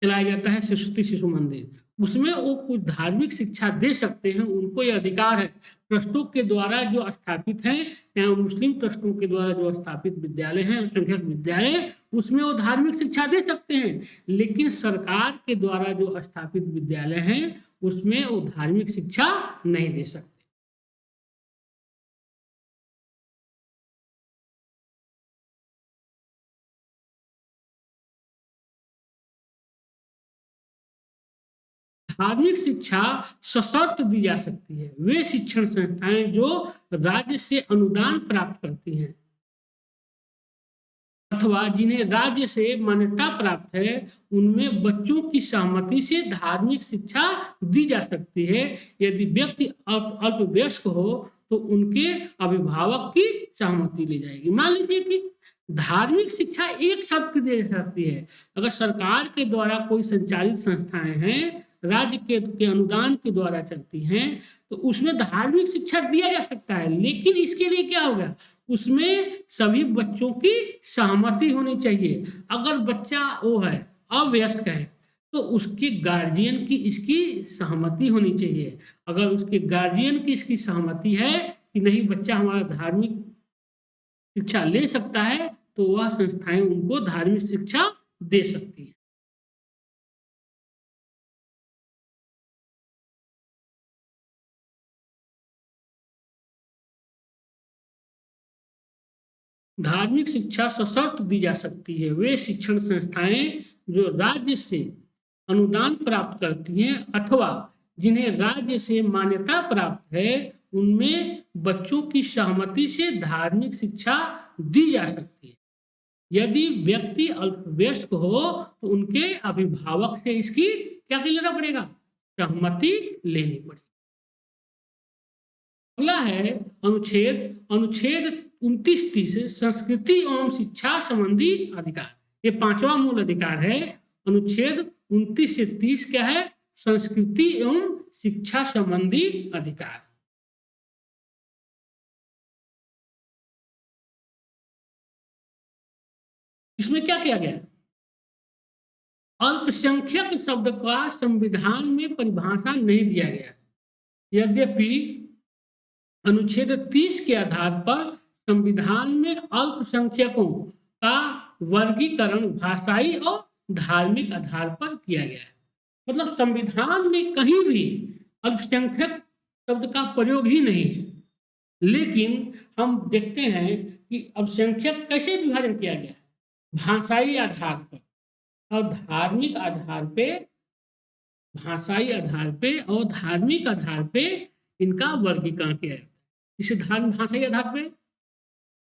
Speaker 1: चलाया जाता है सरस्वती शिशु मंदिर, उसमें वो कुछ धार्मिक शिक्षा दे सकते हैं, उनको ये अधिकार है। ट्रस्टों के द्वारा जो स्थापित हैं, या मुस्लिम ट्रस्टों के द्वारा जो स्थापित विद्यालय हैं, संख्यक विद्यालय, उसमें वो धार्मिक शिक्षा दे सकते हैं, लेकिन सरकार के द्वारा जो स्थापित विद्यालय हैं उसमें वो धार्मिक शिक्षा नहीं दे सकते। धार्मिक शिक्षा सशर्त दी जा सकती है। वे शिक्षण संस्थाएं जो राज्य से अनुदान प्राप्त करती हैं अथवा जिन्हें राज्य से मान्यता प्राप्त है, उनमें बच्चों की सहमति से धार्मिक शिक्षा दी जा सकती है। यदि व्यक्ति अल्पवयस्क हो तो उनके अभिभावक की सहमति ली जाएगी। मान लीजिए कि धार्मिक शिक्षा एक शर्त दी जा सकती है, अगर सरकार के द्वारा कोई संचालित संस्थाएं हैं, राज्य के अनुदान के द्वारा चलती हैं, तो उसमें धार्मिक शिक्षा दिया जा सकता है, लेकिन इसके लिए क्या होगा, उसमें सभी बच्चों की सहमति होनी चाहिए। अगर बच्चा वो है, अवयस्क है, तो उसके गार्जियन की इसकी सहमति होनी चाहिए। अगर उसके गार्जियन की इसकी सहमति है कि नहीं बच्चा हमारा धार्मिक शिक्षा ले सकता है, तो वह संस्थाएं उनको धार्मिक शिक्षा दे सकती है। धार्मिक शिक्षा सशर्त दी जा सकती है। वे शिक्षण संस्थाएं जो राज्य से अनुदान प्राप्त करती हैं अथवा जिन्हें राज्य से मान्यता प्राप्त है, उनमें बच्चों की सहमति से धार्मिक शिक्षा दी जा सकती है। यदि व्यक्ति अल्पवयस्क हो तो उनके अभिभावक से इसकी क्या लेना पड़ेगा, सहमति लेनी पड़ेगी। अगला है अनुच्छेद 29-30 संस्कृति एवं शिक्षा संबंधी अधिकार। ये 5वां मूल अधिकार है। अनुच्छेद 29 से 30 क्या है, संस्कृति एवं शिक्षा संबंधी अधिकार। इसमें क्या किया गया, अल्पसंख्यक शब्द का संविधान में परिभाषा नहीं दिया गया। यद्यपि अनुच्छेद 30 के आधार पर संविधान में अल्पसंख्यकों का वर्गीकरण भाषाई और धार्मिक आधार पर किया गया है। मतलब संविधान में कहीं भी अल्पसंख्यक शब्द का प्रयोग ही नहीं है, लेकिन हम देखते हैं कि अल्पसंख्यक कैसे विभाजन किया गया है, भाषाई आधार पर और धार्मिक आधार पे, भाषाई आधार पे और धार्मिक आधार पे इनका वर्गीकरण किया जाता है। इसे भाषाई आधार पे,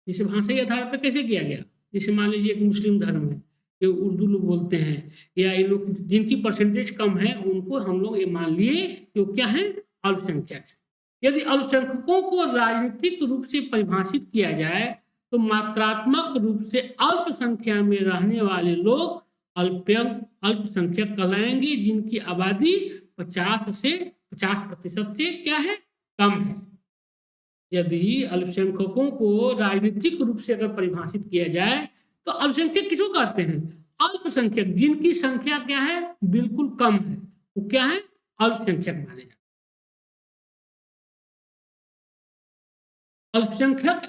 Speaker 1: जिसे भाषाई आधार पर कैसे किया गया, जैसे मान लीजिए एक मुस्लिम धर्म है, जो उर्दू लोग बोलते हैं, या इन लोग जिनकी परसेंटेज कम है उनको हम लोग ये मान लिए कि वो क्या है, अल्पसंख्यक है। यदि अल्पसंख्यकों को राजनीतिक रूप से परिभाषित किया जाए तो मात्रात्मक रूप से अल्प संख्या में रहने वाले लोग अल्पसंख्यक कहलाएंगे, जिनकी आबादी 50% से क्या है, कम है। यदि अल्पसंख्यकों को राजनीतिक रूप से अगर परिभाषित किया जाए तो अल्पसंख्यक किसको कहते हैं, अल्पसंख्यक, जिनकी संख्या क्या है, बिल्कुल कम है, वो क्या है, अल्पसंख्यक माने जाते। अल्पसंख्यक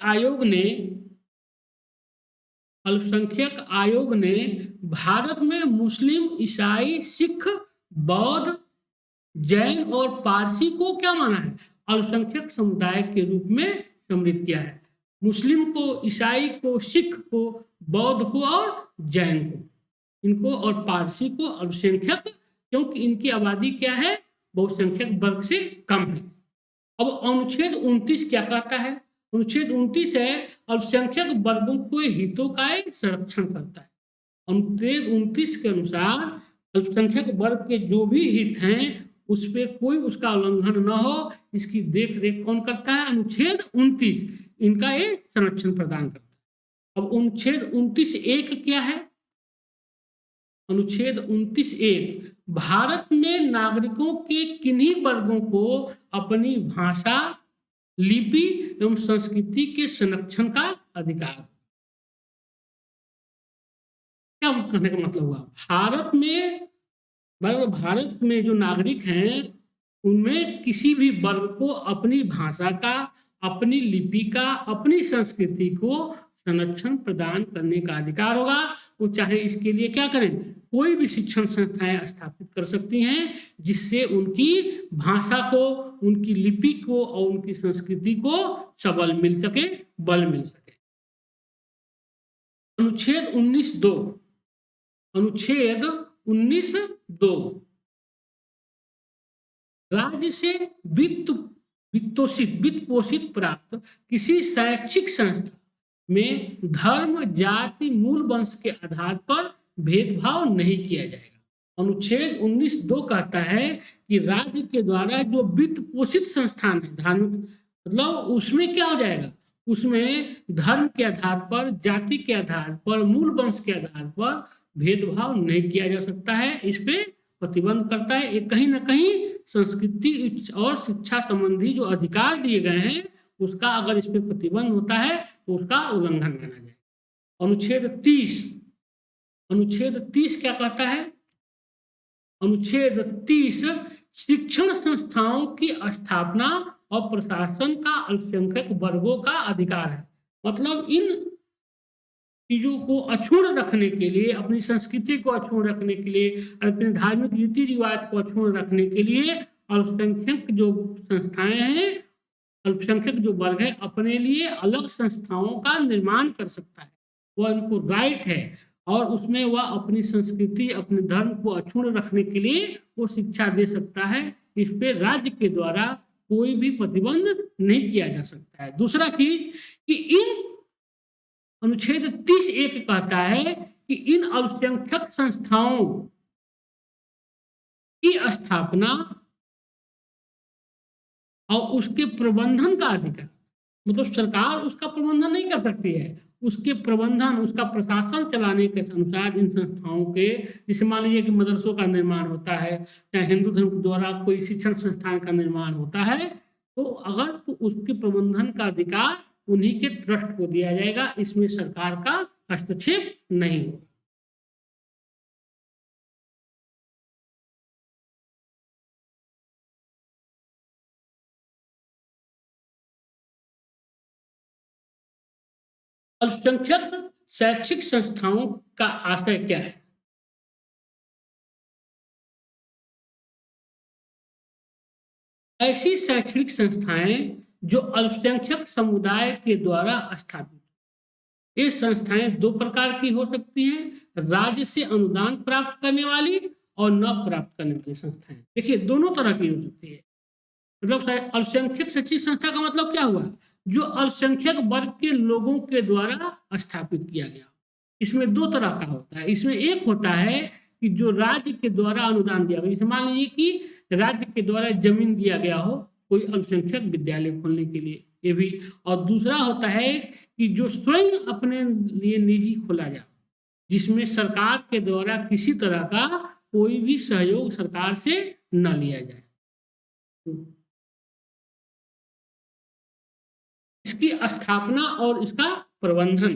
Speaker 1: आयोग ने भारत में मुस्लिम, ईसाई, सिख, बौद्ध, जैन और पारसी को क्या माना है, अल्पसंख्यक समुदाय के रूप में सम्मिलित किया है। मुस्लिम को, ईसाई को, सिख को, बौद्ध को और जैन को, इनको और पारसी को अल्पसंख्यक, क्योंकि इनकी आबादी क्या है, बहुसंख्यक वर्ग से कम है। अब अनुच्छेद 29 क्या कहता है, अनुच्छेद 29 है अल्पसंख्यक वर्गों के हितों का संरक्षण करता है। अनुच्छेद 29 के अनुसार अल्पसंख्यक वर्ग के जो भी हित हैं उस पर कोई उसका उल्लंघन न हो, इसकी देख रेख कौन करता है, अनुच्छेद 29 इनका ये संरक्षण प्रदान करता है। अब अनुच्छेद 29(1) क्या है, अनुच्छेद 29(1) भारत में नागरिकों के किन्हीं वर्गों को अपनी भाषा, लिपि एवं संस्कृति के संरक्षण का अधिकार। क्या कहने का मतलब हुआ, भारत में जो नागरिक हैं उनमें किसी भी वर्ग को अपनी भाषा का, अपनी लिपि का, अपनी संस्कृति को संरक्षण प्रदान करने का अधिकार होगा। वो चाहे इसके लिए क्या करें, कोई भी शिक्षण संस्थाएं स्थापित कर सकती हैं जिससे उनकी भाषा को, उनकी लिपि को और उनकी संस्कृति को सबल मिल सके, बल मिल सके। अनुच्छेद 19(2), अनुच्छेद 19(2) राज्य से वित्त पोषित प्राप्त किसी शैक्षिक संस्था में धर्म, जाति, मूल वंश के आधार पर भेदभाव नहीं किया जाएगा। अनुच्छेद 19(2) कहता है कि राज्य के द्वारा जो वित्त पोषित संस्थान है धार्मिक, मतलब उसमें क्या हो जाएगा, उसमें धर्म के आधार पर, जाति के आधार पर, मूल वंश के आधार पर भेदभाव नहीं किया जा सकता है। इस पे प्रतिबंध करता है। ये कहीं ना कहीं संस्कृति और शिक्षा संबंधी जो अधिकार दिए गए हैं उसका अगर इस पे प्रतिबंध होता है तो उसका उल्लंघन माना जाए। अनुच्छेद 30, अनुच्छेद 30 क्या कहता है, अनुच्छेद 30 शिक्षण संस्थाओं की स्थापना और प्रशासन का अल्पसंख्यक वर्गों का अधिकार है। मतलब इन चीजों को अक्षुण्ण रखने के लिए, अपनी संस्कृति को अक्षुण्ण रखने के लिए, अपने धार्मिक रीति रिवाज को अक्षुण्ण रखने के लिए अल्पसंख्यक जो संस्थाएं हैं, अल्पसंख्यक जो वर्ग है, अपने लिए अलग संस्थाओं का निर्माण कर सकता है। वह उनको राइट है और उसमें वह अपनी संस्कृति, अपने धर्म को अक्षुण्ण रखने के लिए वो शिक्षा दे सकता है। इस पे राज्य के द्वारा कोई भी प्रतिबंध नहीं किया जा सकता है। दूसरा चीज कि इन अनुच्छेद 30(1) कहता है कि इन अल्पसंख्यक संस्थाओं की स्थापना और उसके प्रबंधन का अधिकार, मतलब सरकार उसका प्रबंधन नहीं कर सकती है, उसके प्रबंधन, उसका प्रशासन चलाने के अनुसार इन संस्थाओं के, जैसे मान लीजिए कि मदरसों का निर्माण होता है या हिंदू धर्म के द्वारा कोई शिक्षण संस्थान का निर्माण होता है, तो अगर तो उसके प्रबंधन का अधिकार उन्हीं के ट्रस्ट को दिया जाएगा, इसमें सरकार का हस्तक्षेप नहीं होगा। अल्पसंख्यक शैक्षिक संस्थाओं का आशय क्या है? ऐसी शैक्षणिक संस्थाएं जो अल्पसंख्यक समुदाय के द्वारा स्थापित। ये संस्थाएं दो प्रकार की हो सकती हैं, राज्य से अनुदान प्राप्त करने वाली और न प्राप्त करने वाली संस्थाएं। देखिए, दोनों तरह की हो सकती है। मतलब अल्पसंख्यक शैक्षिक संस्था का मतलब क्या हुआ? जो अल्पसंख्यक वर्ग के लोगों के द्वारा स्थापित किया गया। इसमें दो तरह का होता है। इसमें एक होता है कि जो राज्य के द्वारा अनुदान दिया गया, जैसे मान लीजिए कि राज्य के द्वारा जमीन दिया गया हो कोई अल्पसंख्यक विद्यालय खोलने के लिए, ये भी। और दूसरा होता है कि जो स्वयं अपने लिए निजी खोला जाए, जिसमें सरकार के द्वारा किसी तरह का कोई भी सहयोग सरकार से न लिया जाए। इसकी स्थापना और इसका प्रबंधन।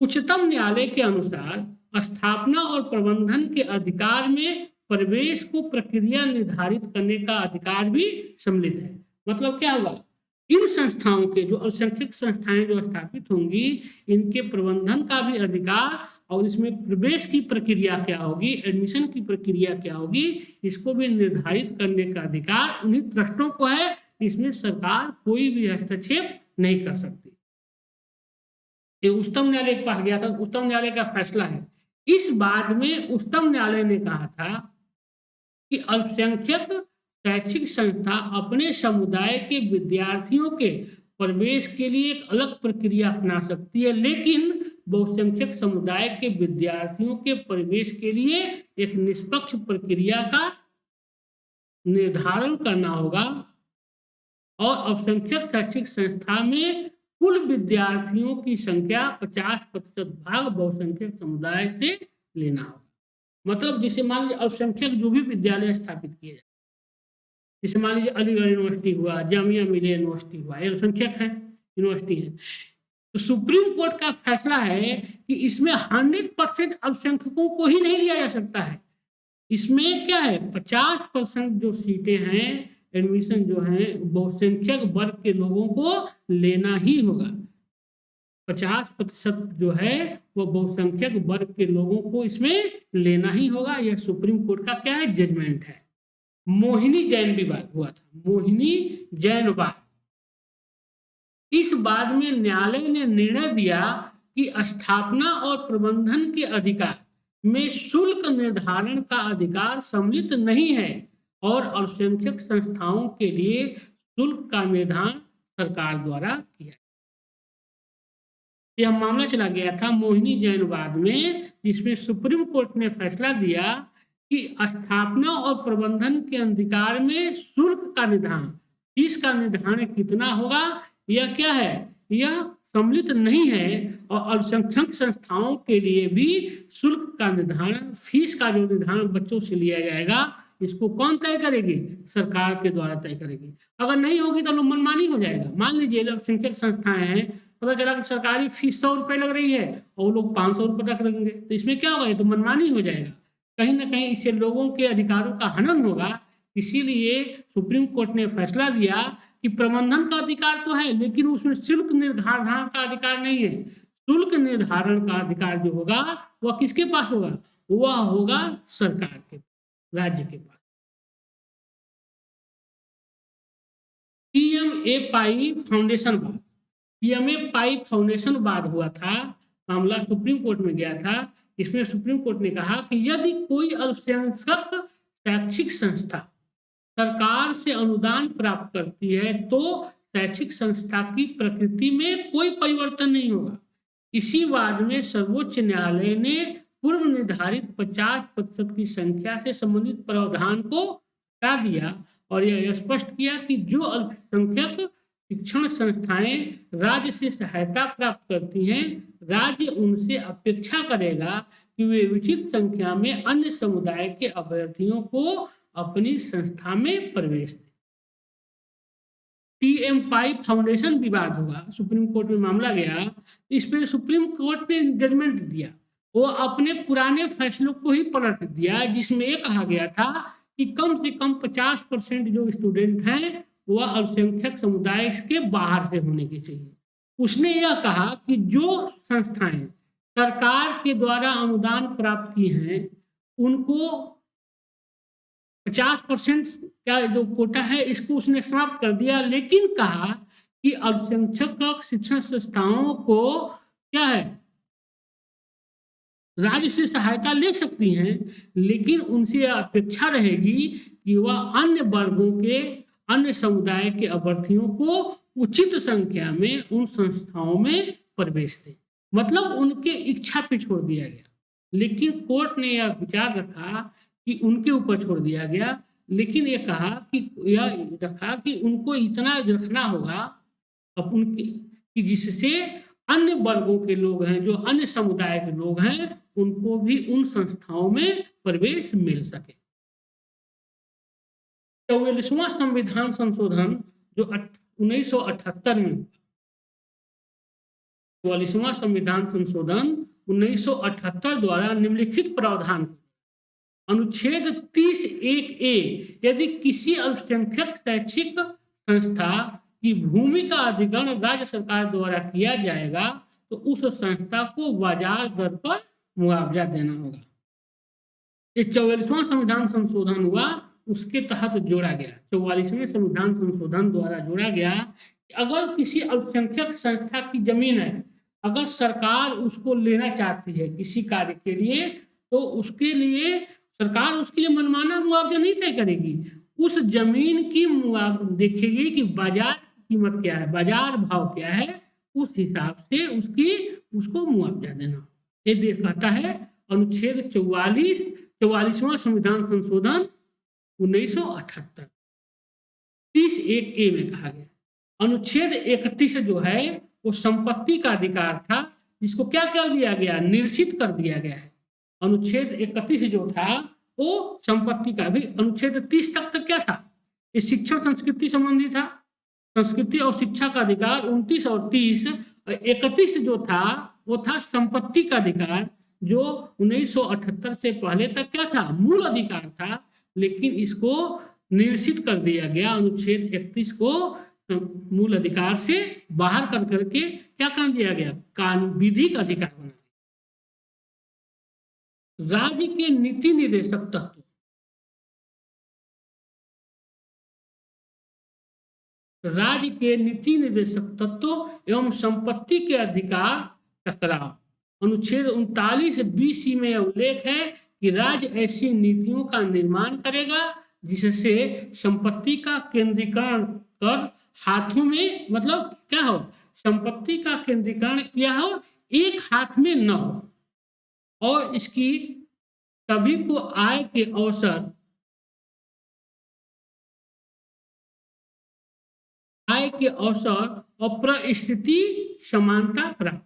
Speaker 1: उच्चतम न्यायालय के अनुसार स्थापना और प्रबंधन के अधिकार में प्रवेश को प्रक्रिया निर्धारित करने का अधिकार भी सम्मिलित है। मतलब क्या हुआ? इन संस्थाओं के जो अल्पसंख्यक संस्थाएं जो स्थापित होंगी, इनके प्रबंधन का भी अधिकार और इसमें प्रवेश की प्रक्रिया क्या होगी, एडमिशन की प्रक्रिया क्या होगी, इसको भी निर्धारित करने का अधिकार उन्हीं ट्रस्टों को है। इसमें सरकार कोई भी हस्तक्षेप नहीं कर सकती। ये उच्चतम न्यायालय के पास गया था, उच्चतम न्यायालय का फैसला है। इस बात में उच्चतम न्यायालय ने कहा था कि अल्पसंख्यक शैक्षिक संस्था अपने समुदाय के विद्यार्थियों के प्रवेश के लिए एक अलग प्रक्रिया अपना सकती है, लेकिन बहुसंख्यक समुदाय के विद्यार्थियों के प्रवेश के लिए एक निष्पक्ष प्रक्रिया का निर्धारण करना होगा। और अल्पसंख्यक शैक्षिक संस्था में कुल विद्यार्थियों की संख्या 50% भाग बहुसंख्यक समुदाय से लेना होगा। मतलब जैसे मान लीजिए अल्पसंख्यक जो भी विद्यालय स्थापित किए जाए, जैसे मान लीजिए अलीगढ़ यूनिवर्सिटी हुआ, जामिया मिलिया यूनिवर्सिटी हुआ, ये अल्पसंख्यक है, यूनिवर्सिटी है। तो सुप्रीम कोर्ट का फैसला है कि इसमें 100% अल्पसंख्यकों को ही नहीं लिया जा सकता है। इसमें क्या है, 50% जो सीटें हैं, एडमिशन जो है बहुसंख्यक वर्ग के लोगों को लेना ही होगा। 50% जो है वो बहुसंख्यक वर्ग के लोगों को इसमें लेना ही होगा। यह सुप्रीम कोर्ट का क्या है, जजमेंट है। मोहिनी जैन विवाद हुआ था, मोहिनी जैन वाद। इस बाद में न्यायालय ने निर्णय दिया कि स्थापना और प्रबंधन के अधिकार में शुल्क निर्धारण का अधिकार सम्मिलित नहीं है और अल्पसंख्यक संस्थाओं के लिए शुल्क का निर्धारण सरकार द्वारा किया। यह मामला चला गया था मोहिनी जैन वाद में, जिसमें सुप्रीम कोर्ट ने फैसला दिया कि स्थापना और प्रबंधन के अधिकार में शुल्क का निर्धारण, फीस का निर्धारण कितना होगा, यह क्या है, यह सम्मिलित नहीं है। और अल्पसंख्यक संस्थाओं के लिए भी शुल्क का निर्धारण, फीस का जो निर्धारण बच्चों से लिया जाएगा, इसको कौन तय करेगी, सरकार के द्वारा तय करेगी। अगर नहीं होगी तो मनमानी हो जाएगा। मान लीजिए अल्पसंख्यक संस्थाएं हैं, पता चला कि सरकारी फीस 100 रुपए लग रही है और वो लोग 500 रुपए रख देंगे, तो इसमें क्या होगा, ये तो मनमानी हो जाएगा। कहीं ना कहीं इससे लोगों के अधिकारों का हनन होगा। इसीलिए सुप्रीम कोर्ट ने फैसला दिया कि प्रबंधन का अधिकार तो है, लेकिन उसमें शुल्क निर्धारण का अधिकार नहीं है। शुल्क निर्धारण का अधिकार जो होगा वह किसके पास होगा, वह होगा सरकार के, राज्य के पास। पीएमए पाई फाउंडेशन वाद, पीएमए पाई फाउंडेशन वाद हुआ था, मामला सुप्रीम कोर्ट में गया था। इसमें सुप्रीम कोर्ट ने कहा कि यदि कोई अल्पसंख्यक शैक्षिक संस्था सरकार से अनुदान प्राप्त करती है तो शैक्षिक संस्था की प्रकृति में कोई परिवर्तन नहीं होगा। इसी वाद में सर्वोच्च न्यायालय ने पूर्व निर्धारित 50% की संख्या से संबंधित प्रावधान को हटा दिया और यह स्पष्ट किया कि जो अल्पसंख्यक शिक्षण संस्थाएं राज्य से सहायता प्राप्त करती हैं, राज्य उनसे अपेक्षा करेगा कि वे उचित संख्या में अन्य समुदाय के अभ्यर्थियों को अपनी संस्था में प्रवेश दें। पीएम पाई फाउंडेशन विवाद हुआ, सुप्रीम कोर्ट में मामला गया। इस पे सुप्रीम कोर्ट ने जजमेंट दिया, वो अपने पुराने फैसलों को ही पलट दिया, जिसमें ये कहा गया था कि कम से कम 50% जो स्टूडेंट हैं वह अल्पसंख्यक समुदाय के बाहर से होने की चाहिए। उसने यह कहा कि जो संस्थाएं सरकार के द्वारा अनुदान प्राप्त की हैं उनको 50% का जो कोटा है इसको उसने समाप्त कर दिया, लेकिन कहा कि अल्पसंख्यक शिक्षण संस्थाओं को क्या है, राज्य से सहायता ले सकती हैं, लेकिन उनसे अपेक्षा रहेगी कि वह अन्य वर्गों के, अन्य समुदाय के अभ्यर्थियों को उचित संख्या में उन संस्थाओं में प्रवेश दें। मतलब उनके इच्छा पे छोड़ दिया गया, लेकिन कोर्ट ने यह विचार रखा कि उनके ऊपर छोड़ दिया गया, लेकिन ये कहा कि यह रखा कि उनको इतना रखना होगा अब उनके कि जिससे अन्य वर्गों के लोग हैं, जो अन्य समुदाय के लोग हैं, उनको भी उन संस्थाओं में प्रवेश मिल सके। 44वां संविधान संशोधन जो 1978 में, 44वां संविधान संशोधन 1978 द्वारा निम्नलिखित प्रावधान अनुच्छेद 30(1)(a) यदि किसी अल्पसंख्यक शैक्षिक संस्था की भूमि का अधिग्रहण राज्य सरकार द्वारा किया जाएगा तो उस संस्था को बाजार दर पर मुआवजा देना होगा। ये 44वां संविधान संशोधन हुआ, उसके तहत जोड़ा गया, 44वें संविधान संशोधन द्वारा जोड़ा गया कि अगर किसी अल्पसंख्यक संस्था की जमीन है, अगर सरकार उसको लेना चाहती है किसी कार्य के लिए, तो उसके लिए सरकार उसके लिए मनमाना मुआवजा नहीं तय करेगी, उस जमीन की देखेगी कि बाजार कीमत क्या है, बाजार भाव क्या है, उस हिसाब से उसको मुआवजा देना। ये कहता है अनुच्छेद 44वां संविधान संशोधन 1978 30(1)(a) में कहा गया। अनुच्छेद 31 जो है वो संपत्ति का अधिकार था, जिसको क्या कर दिया गया, निरसित कर दिया गया है। अनुच्छेद 31 जो था वो संपत्ति का भी, अनुच्छेद 30 तक क्या था, ये शिक्षा संस्कृति संबंधी था, संस्कृति और शिक्षा का अधिकार 29 और 30, 31 जो था वो था संपत्ति का अधिकार, जो 1978 से पहले तक क्या था, मूल अधिकार था, लेकिन इसको निरसित कर दिया गया। अनुच्छेद 31 को मूल अधिकार से बाहर कर करके क्या कर दिया गया, कानून विधिक अधिकार बना दिया। राज्य के नीति निर्देशक तत्व, राज्य के नीति निर्देशक तत्व एवं संपत्ति के अधिकार टकराव, अनुच्छेद 39(b)(c) में उल्लेख है कि राज्य ऐसी नीतियों का निर्माण करेगा जिससे संपत्ति का केंद्रीकरण कर हाथों में, मतलब क्या हो, संपत्ति का केंद्रीकरण किया हो, एक हाथ में न हो, और इसकी सभी को आय के अवसर, और परिस्थिति समानता प्राप्त।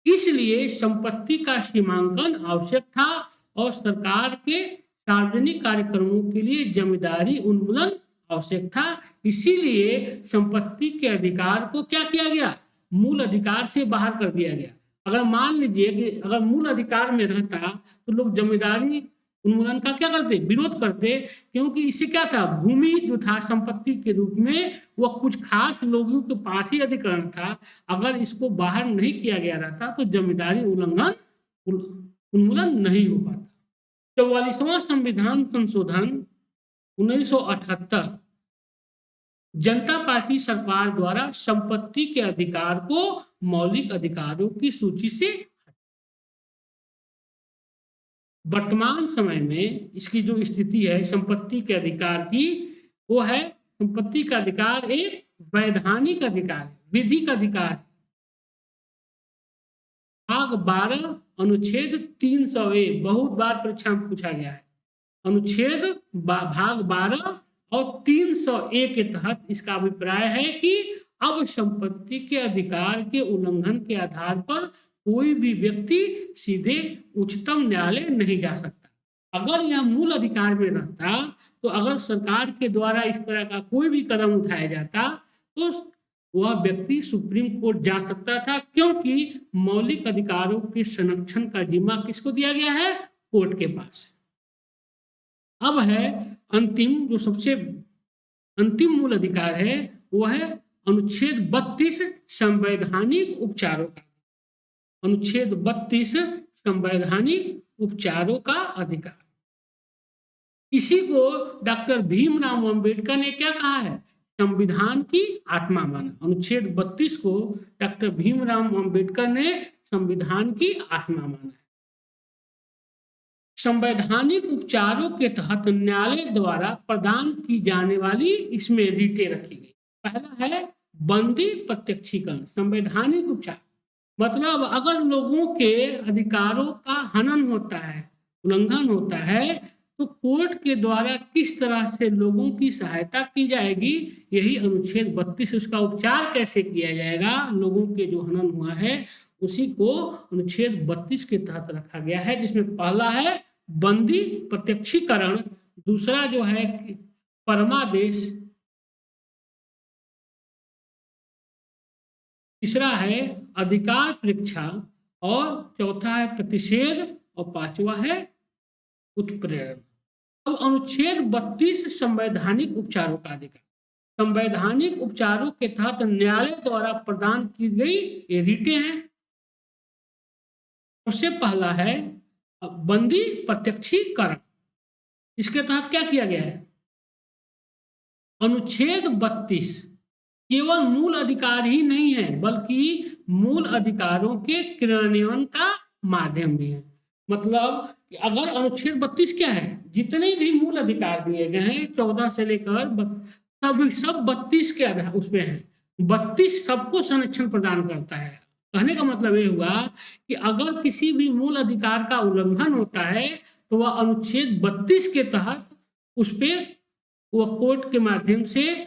Speaker 1: इसलिए संपत्ति का सीमांकन आवश्यक था और सरकार के सार्वजनिक कार्यक्रमों के लिए जमींदारी उन्मूलन आवश्यक था। इसीलिए संपत्ति के अधिकार को क्या किया गया, मूल अधिकार से बाहर कर दिया गया। अगर मान लीजिए कि अगर मूल अधिकार में रहता तो लोग जमींदारी उन्मूलन का क्या करते, विरोध करते, क्योंकि इससे क्या था, भूमि जो था संपत्ति के रूप में वह कुछ खास लोगों के पास ही अधिकरण था। अगर इसको बाहर नहीं किया गया रहता तो जमींदारी उन्मूलन नहीं हो पाता। 44वां संविधान संशोधन 1978 जनता पार्टी सरकार द्वारा संपत्ति के अधिकार को मौलिक अधिकारों की सूची से, वर्तमान समय में इसकी जो स्थिति है संपत्ति के अधिकार की, वो है संपत्ति का अधिकार एक वैधानिक अधिकार, विधिक अधिकार। भाग 12 अनुच्छेद 300(a) बहुत बार परीक्षा में पूछा गया है। अनुच्छेद भाग 12 और 300(a) के तहत इसका अभिप्राय है कि अब संपत्ति के अधिकार के उल्लंघन के आधार पर कोई भी व्यक्ति सीधे उच्चतम न्यायालय नहीं जा सकता। अगर यह मूल अधिकार में रहता तो अगर सरकार के द्वारा इस तरह का कोई भी कदम उठाया जाता तो वह व्यक्ति सुप्रीम कोर्ट जा सकता था, क्योंकि मौलिक अधिकारों के संरक्षण का जिम्मा किसको दिया गया है, कोर्ट के पास। अब है अंतिम जो सबसे अंतिम मूल अधिकार है वो है अनुच्छेद 32 संवैधानिक उपचारों का। अनुच्छेद 32 संवैधानिक उपचारों का अधिकार। इसी को डॉक्टर भीमराव अंबेडकर ने क्या कहा है? संविधान की आत्मा माना। अनुच्छेद 32 को डॉक्टर भीमराव अंबेडकर ने संविधान की आत्मा माना। संवैधानिक उपचारों के तहत न्यायालय द्वारा प्रदान की जाने वाली इसमें रीटें रखी गई। पहला है बंदी प्रत्यक्षीकरण। संवैधानिक उपचार मतलब अगर लोगों के अधिकारों का हनन होता है, उल्लंघन होता है, तो कोर्ट के द्वारा किस तरह से लोगों की सहायता की जाएगी, यही अनुच्छेद 32। उसका उपचार कैसे किया जाएगा, लोगों के जो हनन हुआ है उसी को अनुच्छेद 32 के तहत रखा गया है, जिसमें पहला है बंदी प्रत्यक्षीकरण, दूसरा जो है परमादेश, तीसरा है अधिकार परीक्षा, और चौथा है प्रतिषेध, और पांचवा है उत्प्रेरण। अब अनुच्छेद 32 संवैधानिक उपचारों का अधिकार। संवैधानिक उपचारों के तहत न्यायालय द्वारा प्रदान की गई ये रीटें हैं। सबसे पहला है बंदी प्रत्यक्षीकरण। इसके तहत क्या किया गया है? अनुच्छेद 32 केवल मूल अधिकार ही नहीं है, बल्कि मूल अधिकारों के क्रियान्वयन का माध्यम भी है। मतलब अगर अनुच्छेद 32 क्या है, जितने भी मूल अधिकार दिए गए हैं 14 से लेकर सब 32 के आधार उसमें है। 32 सबको संरक्षण प्रदान करता है। कहने का मतलब ये हुआ कि अगर किसी भी मूल अधिकार का उल्लंघन होता है तो वह अनुच्छेद 32 के तहत उस पर वह कोर्ट के माध्यम से,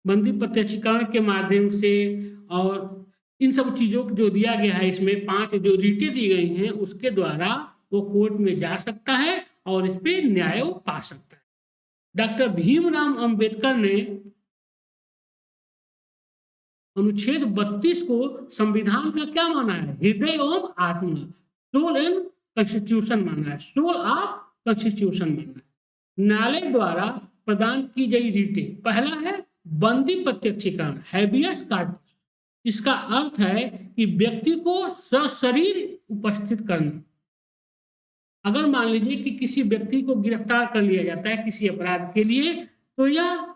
Speaker 1: बंदी प्रत्यक्षीकरण के माध्यम से, और इन सब चीजों को जो दिया गया है, इसमें 5 जो रीटें दी गई हैं उसके द्वारा वो कोर्ट में जा सकता है और इस पे न्याय पा सकता है। डॉक्टर भीमराव अंबेडकर ने अनुच्छेद 32 को संविधान का क्या माना है? हृदय एवं आत्मा, सोल एंड कॉन्स्टिट्यूशन माना है, सोल ऑफ कॉन्स्टिट्यूशन माना है। न्यायालय द्वारा प्रदान की गई रीटें, पहला है बंदी प्रत्यक्षीकरण, हैबियस कॉर्पस। इसका अर्थ है कि व्यक्ति को सशरीर उपस्थित करना। अगर मान लीजिए कि किसी व्यक्ति को गिरफ्तार कर लिया जाता है किसी अपराध के लिए, तो यह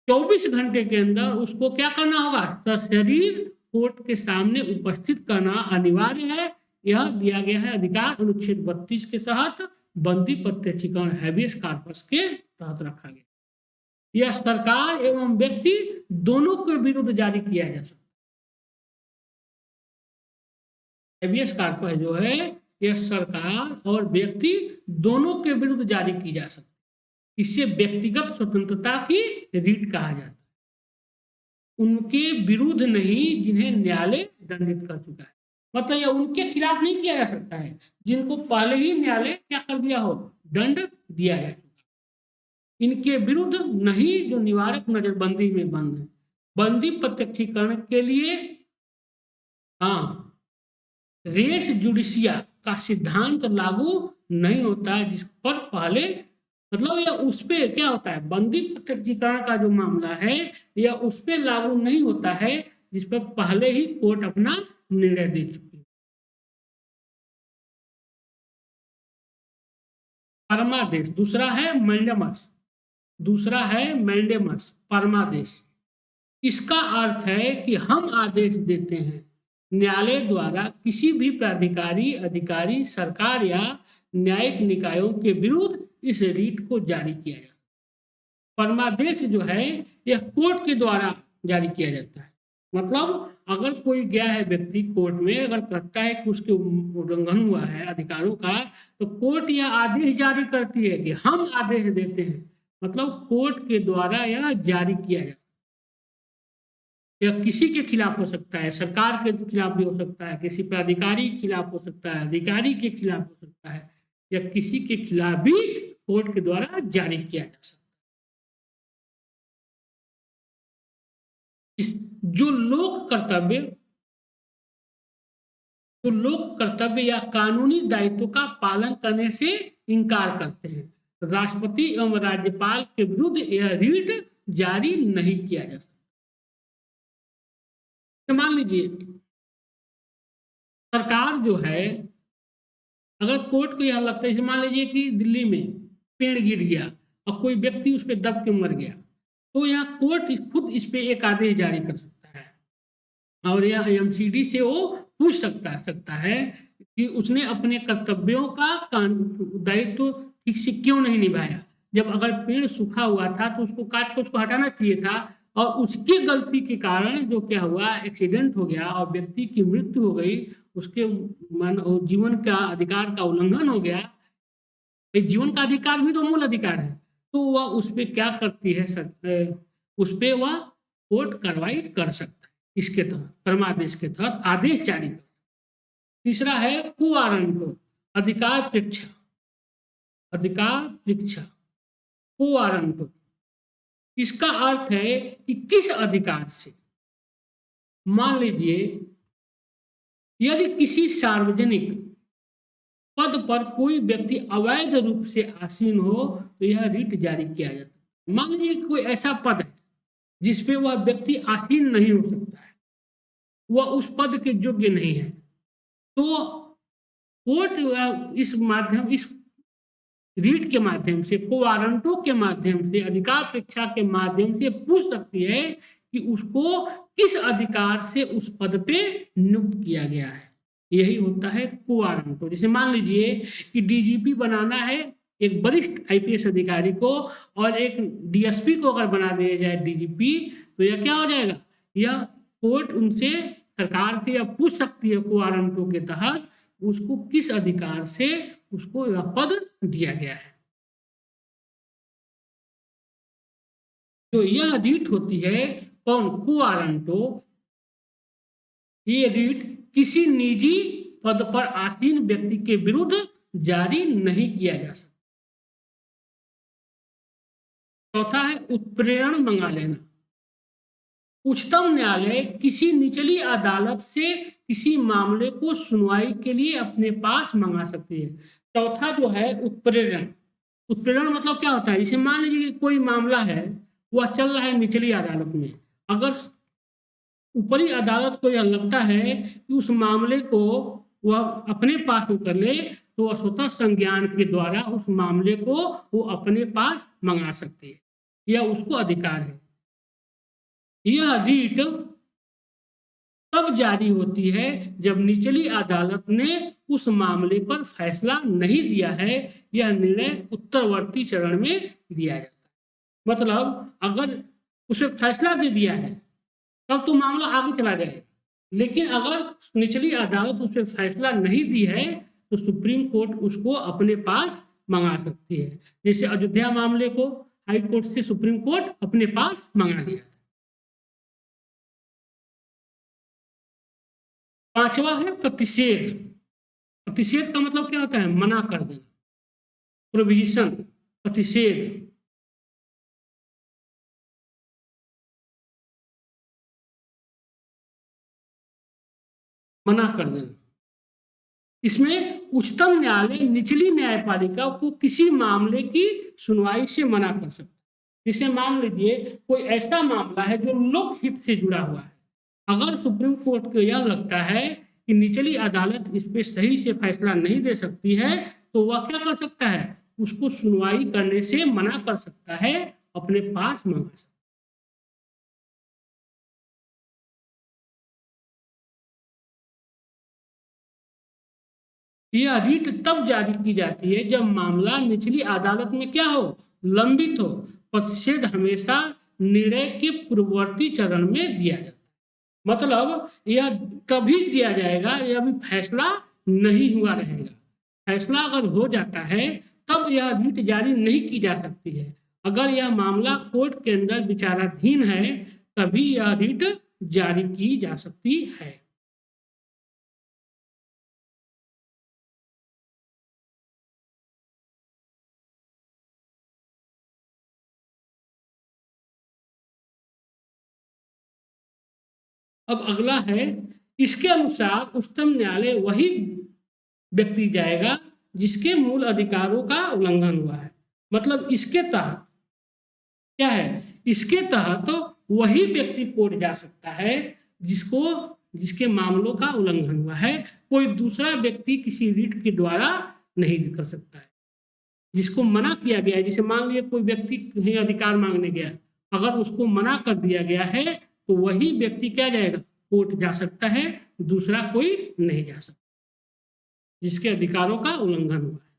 Speaker 1: 24 घंटे के अंदर उसको क्या करना होगा? सशरीर कोर्ट के सामने उपस्थित करना अनिवार्य है। यह दिया गया है अधिकार अनुच्छेद 32 के तहत बंदी प्रत्यक्षीकरण, हैबियस कॉर्पस के तहत रखा गया। यह सरकार एवं व्यक्ति दोनों के विरुद्ध जारी किया जा सकता है। हैबियस कॉर्पस जो है यह सरकार और व्यक्ति दोनों के विरुद्ध जारी की जा सकती है। इससे व्यक्तिगत स्वतंत्रता की रीट कहा जाता है। उनके विरुद्ध नहीं जिन्हें न्यायालय दंडित कर चुका है। मतलब यह उनके खिलाफ नहीं किया जा सकता है जिनको पहले ही न्यायालय क्या कर दिया हो, दंड दिया जा चुका है। इनके विरुद्ध नहीं जो निवारक नजरबंदी में बंद है। बंदी प्रत्यक्षीकरण के लिए रेस जुडिशिया का सिद्धांत लागू नहीं होता है, जिस पर पहले मतलब यह उस पे क्या होता है, बंदी प्रत्यक्षीकरण का जो मामला है यह उस पे लागू नहीं होता है जिस पर पहले ही कोर्ट अपना निर्णय दे चुकी है। परमादेश, दूसरा है मैंडेमस, परमादेश। इसका अर्थ है कि हम आदेश देते हैं न्यायालय द्वारा किसी भी प्राधिकारी, अधिकारी, सरकार या न्यायिक निकायों के विरुद्ध इस रीट को जारी किया जाता है। परमादेश जो है यह कोर्ट के द्वारा जारी किया जाता है। मतलब अगर कोई गया है व्यक्ति कोर्ट में, अगर कहता है कि उसके उल्लंघन हुआ है अधिकारों का, तो कोर्ट यह आदेश जारी करती है कि हम आदेश देते हैं। मतलब कोर्ट के द्वारा यह जारी किया जाता है। यह किसी के खिलाफ हो सकता है, सरकार के खिलाफ भी हो सकता है, किसी प्राधिकारी के खिलाफ हो सकता है, अधिकारी के खिलाफ हो सकता है, या किसी के खिलाफ भी कोर्ट के द्वारा जारी किया जा सकता है। जो लोक कर्तव्य या कानूनी दायित्व का पालन करने से इनकार करते हैं, राष्ट्रपति एवं राज्यपाल के विरुद्ध यह रीट जारी नहीं किया जा सकता। मान लीजिए सरकार जो है, अगर कोर्ट को यह लगता है, मान लीजिए कि दिल्ली में पेड़ गिर गया और कोई व्यक्ति उस पर दब के मर गया, तो यह कोर्ट खुद इस पे एक आदेश जारी कर सकता है और यह एमसीडी से वो पूछ सकता है कि उसने अपने कर्तव्यों का दायित्व ठीक से क्यों नहीं निभाया। जब अगर पेड़ सूखा हुआ था तो उसको काट कर उसको हटाना चाहिए था, और उसकी गलती के कारण जो क्या हुआ, एक्सीडेंट हो गया और व्यक्ति की मृत्यु हो गई, उसके जीवन का अधिकार का उल्लंघन हो गया। जीवन का अधिकार भी तो मूल अधिकार है, तो वह उस पर क्या करती है उस पर वह कोर्ट कार्रवाई कर सकता है, इसके तहत परमादेश के तहत आदेश जारी कर। तीसरा है कुवारंटो, अधिकार परीक्षा। अधिकार परीक्षा कुवारंटो, इसका अर्थ है कि किस अधिकार से, मान लीजिए यदि किसी सार्वजनिक पद पर कोई व्यक्ति अवैध रूप से आसीन हो तो यह रिट जारी किया जाता है। मान लीजिए कोई ऐसा पद है जिसपे वह व्यक्ति आसीन नहीं हो सकता है, वह उस पद के योग्य नहीं है, तो कोर्ट इस रीट के माध्यम से, कोवारंटो के माध्यम से, अधिकार परीक्षा के माध्यम से पूछ सकती है कि उसको किस अधिकार से उस पद पे नियुक्त किया गया है। यही होता है कोवारंटो। जैसे मान लीजिए कि डीजीपी बनाना है एक वरिष्ठ आईपीएस अधिकारी को, और एक डीएसपी को अगर बना दिया जाए डीजीपी, तो यह क्या हो जाएगा, यह कोर्ट उनसे, सरकार से यह पूछ सकती है कोवारंटो के तहत उसको किस अधिकार से उसको यह पद दिया गया है। तो यह रीट होती है कौन, कोवारंटो। ये रीट किसी निजी पद पर आसीन व्यक्ति के विरुद्ध जारी नहीं किया जा सकता। चौथा है उत्प्रेरण मंगा लेना। उच्चतम न्यायालय किसी निचली अदालत से किसी मामले को सुनवाई के लिए अपने पास मंगा सकती है। चौथा जो है उत्प्रेरण। उत्प्रेरण मतलब क्या होता है, जैसे मान लीजिए कि कोई मामला है वह चल रहा है निचली अदालत में, अगर ऊपरी अदालत को यह लगता है कि उस मामले को वह अपने पास कर ले, तो वह स्वतः संज्ञान के द्वारा उस मामले को वो अपने पास मंगा सकती है, यह उसको अधिकार है। यह रीट तब जारी होती है जब निचली अदालत ने उस मामले पर फैसला नहीं दिया है, यह निर्णय उत्तरवर्ती चरण में दिया जाता है। मतलब अगर उसे फैसला दे दिया है तब तो मामला आगे चला जाएगा, लेकिन अगर निचली अदालत उस पर फैसला नहीं दी है तो सुप्रीम कोर्ट उसको अपने पास मंगा सकती है। जैसे अयोध्या मामले को हाई कोर्ट से सुप्रीम कोर्ट अपने पास मंगा लिया। पांचवा है प्रतिषेध। प्रतिषेध का मतलब क्या होता है, मना कर देना, प्रोविजन, प्रतिषेध। मना कर देना, इसमें उच्चतम न्यायालय निचली न्यायपालिका को किसी मामले की सुनवाई से मना कर सकता है। जैसे मान लीजिए कोई ऐसा मामला है जो लोकहित से जुड़ा हुआ है, अगर सुप्रीम कोर्ट को यह लगता है कि निचली अदालत इस पे सही से फैसला नहीं दे सकती है, तो वह क्या कर सकता है, उसको सुनवाई करने से मना कर सकता है, अपने पास मंगा सकता है। यह रीट तब जारी की जाती है जब मामला निचली अदालत में क्या हो, लंबित हो। प्रतिषेध हमेशा निर्णय के पूर्ववर्ती चरण में दिया जाता है। मतलब यह तभी दिया जाएगा यह अभी फैसला नहीं हुआ रहेगा। फैसला अगर हो जाता है तब यह रीट जारी नहीं की जा सकती है। अगर यह मामला कोर्ट के अंदर विचाराधीन है तभी यह रीट जारी की जा सकती है। अब अगला है, इसके अनुसार उच्चतम न्यायालय वही व्यक्ति जाएगा जिसके मूल अधिकारों का उल्लंघन हुआ है। मतलब इसके तहत क्या है, इसके तहत वही व्यक्ति कोर्ट जा सकता है जिसके मामलों का उल्लंघन हुआ है। कोई दूसरा व्यक्ति किसी रीट के द्वारा नहीं कर सकता है। जिसको मना किया गया है, जैसे मान लिया कोई व्यक्ति कहीं अधिकार मांगने गया, अगर उसको मना कर दिया गया है तो वही व्यक्ति क्या जाएगा, कोर्ट जा सकता है, दूसरा कोई नहीं जा सकता जिसके अधिकारों का उल्लंघन हुआ है।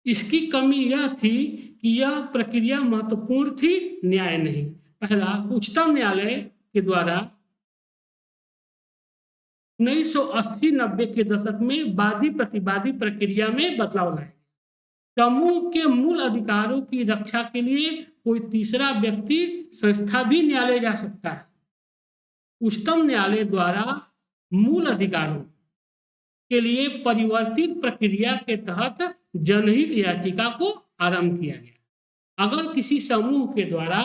Speaker 1: इसकी कमी यह थी कि यह प्रक्रिया महत्वपूर्ण थी, न्याय नहीं। पहला, उच्चतम न्यायालय के द्वारा 1980-90 के दशक में वादी प्रतिवादी प्रक्रिया में बदलाव लाए। समूह के मूल अधिकारों की रक्षा के लिए कोई तीसरा व्यक्ति संस्था भी न्यायालय जा सकता है। उच्चतम न्यायालय द्वारा मूल अधिकारों के लिए परिवर्तित प्रक्रिया के तहत जनहित याचिका को आरंभ किया गया। अगर किसी समूह के द्वारा